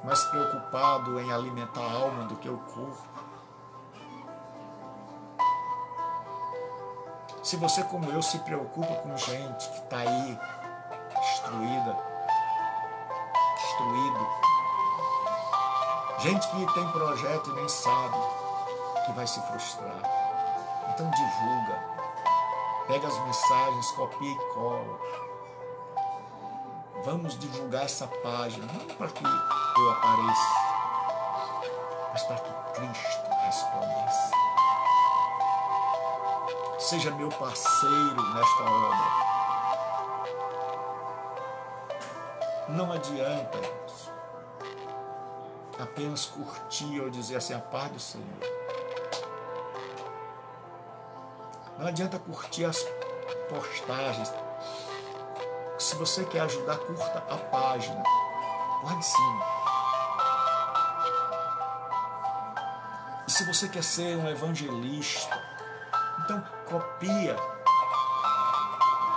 mais preocupado em alimentar a alma do que o corpo, se você, como eu, se preocupa com gente que está aí destruído, gente que tem projeto e nem sabe, que vai se frustrar, então divulga, pega as mensagens, copia e cola. Vamos divulgar essa página, não para que eu apareça, mas para que Cristo resplandeça. Seja meu parceiro nesta obra. Não adianta, irmãos, apenas curtir ou dizer assim: a paz do Senhor. Não adianta curtir as postagens. Se você quer ajudar, curta a página lá em cima. E se você quer ser um evangelista, então copia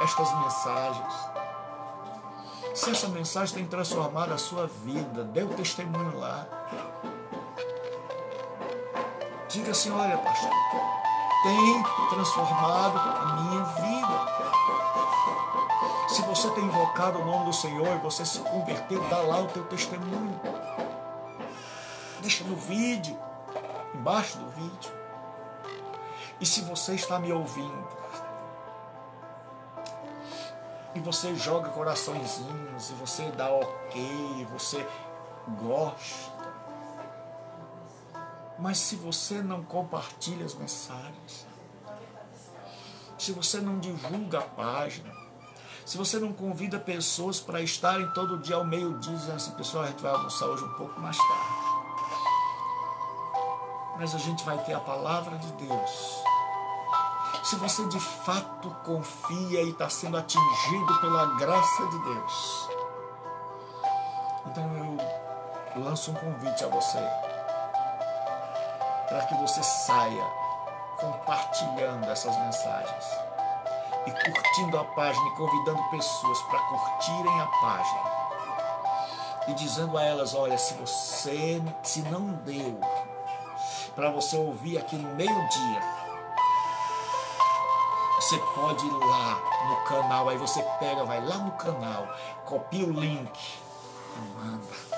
estas mensagens. Se essa mensagem tem transformado a sua vida, dê o testemunho lá. Diga assim: olha, pastor, tem transformado a minha vida. Se você tem invocado o nome do Senhor e você se converteu, dá lá o teu testemunho. Deixa no vídeo, embaixo do vídeo. E se você está me ouvindo e você joga coraçõezinhos, e você dá ok, você gosta. Mas se você não compartilha as mensagens, se você não divulga a página, se você não convida pessoas para estarem todo dia ao meio-dia, dizendo assim, pessoal, a gente vai almoçar hoje um pouco mais tarde. Mas a gente vai ter a palavra de Deus. Se você de fato confia e está sendo atingido pela graça de Deus, então eu lanço um convite a você, para que você saia compartilhando essas mensagens e curtindo a página e convidando pessoas para curtirem a página e dizendo a elas, olha, se não deu para você ouvir aqui no meio-dia, você pode ir lá no canal, aí você pega, vai lá no canal, copia o link e manda.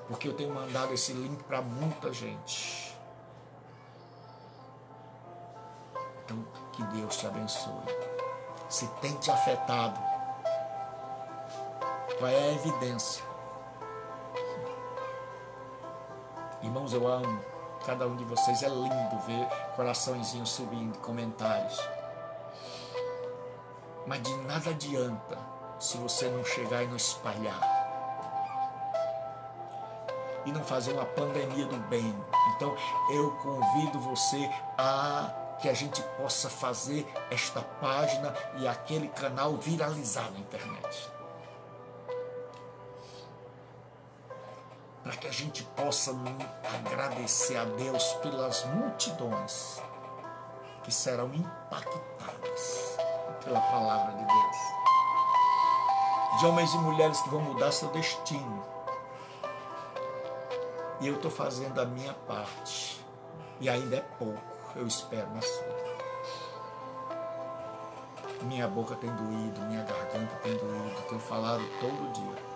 Porque eu tenho mandado esse link para muita gente. Então, que Deus te abençoe. Se tem te afetado, qual é a evidência? Irmãos, eu amo cada um de vocês. É lindo ver coraçõezinhos subindo, comentários. Mas de nada adianta se você não chegar e não espalhar. E não fazer uma pandemia do bem. Então eu convido você a que a gente possa fazer esta página e aquele canal viralizar na internet. Para que a gente possa agradecer a Deus pelas multidões que serão impactadas pela palavra de Deus. De homens e mulheres que vão mudar seu destino. E eu estou fazendo a minha parte. E ainda é pouco, eu espero na sua. Minha boca tem doído, minha garganta tem doído, tenho falado todo dia.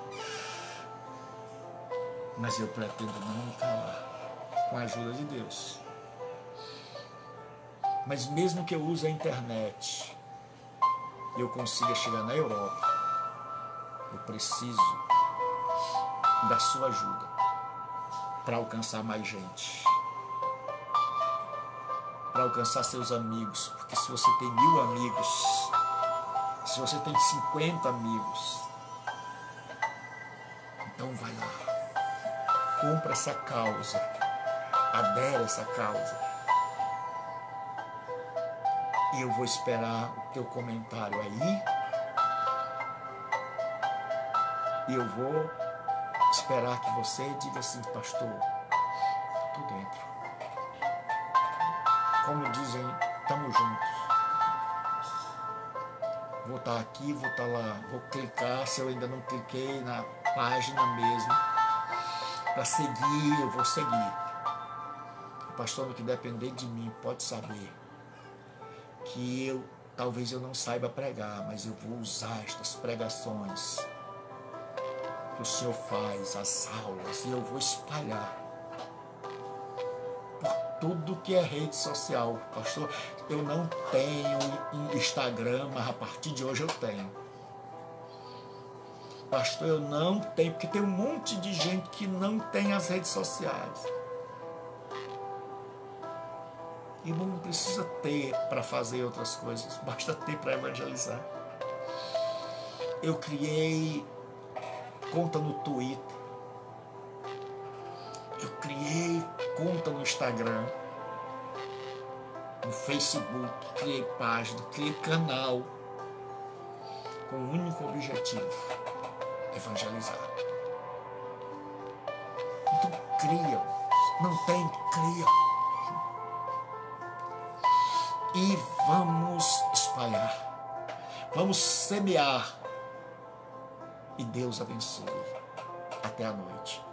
Mas eu pretendo não me calar, com a ajuda de Deus. Mas mesmo que eu use a internet e eu consiga chegar na Europa, eu preciso da sua ajuda para alcançar mais gente, para alcançar seus amigos, porque se você tem 1000 amigos, se você tem 50 amigos, então vai lá. Cumpra essa causa, adere a essa causa. E eu vou esperar o teu comentário aí. E eu vou esperar que você diga assim, pastor, tô dentro. Como dizem, estamos juntos. Vou estar aqui, vou estar lá, vou clicar, se eu ainda não cliquei na página mesmo. Para seguir, eu vou seguir. O pastor, no que depender de mim, pode saber que talvez eu não saiba pregar, mas eu vou usar estas pregações que o Senhor faz, as aulas, e eu vou espalhar por tudo que é rede social. Pastor, eu não tenho Instagram, mas a partir de hoje eu tenho. Pastor, eu não tenho, porque tem um monte de gente que não tem as redes sociais. E não precisa ter para fazer outras coisas, basta ter para evangelizar. Eu criei conta no Twitter, eu criei conta no Instagram, no Facebook, criei página, criei canal, com um único objetivo: evangelizar. Então cria, não tem, cria. E vamos espalhar, vamos semear. E Deus abençoe. Até a noite.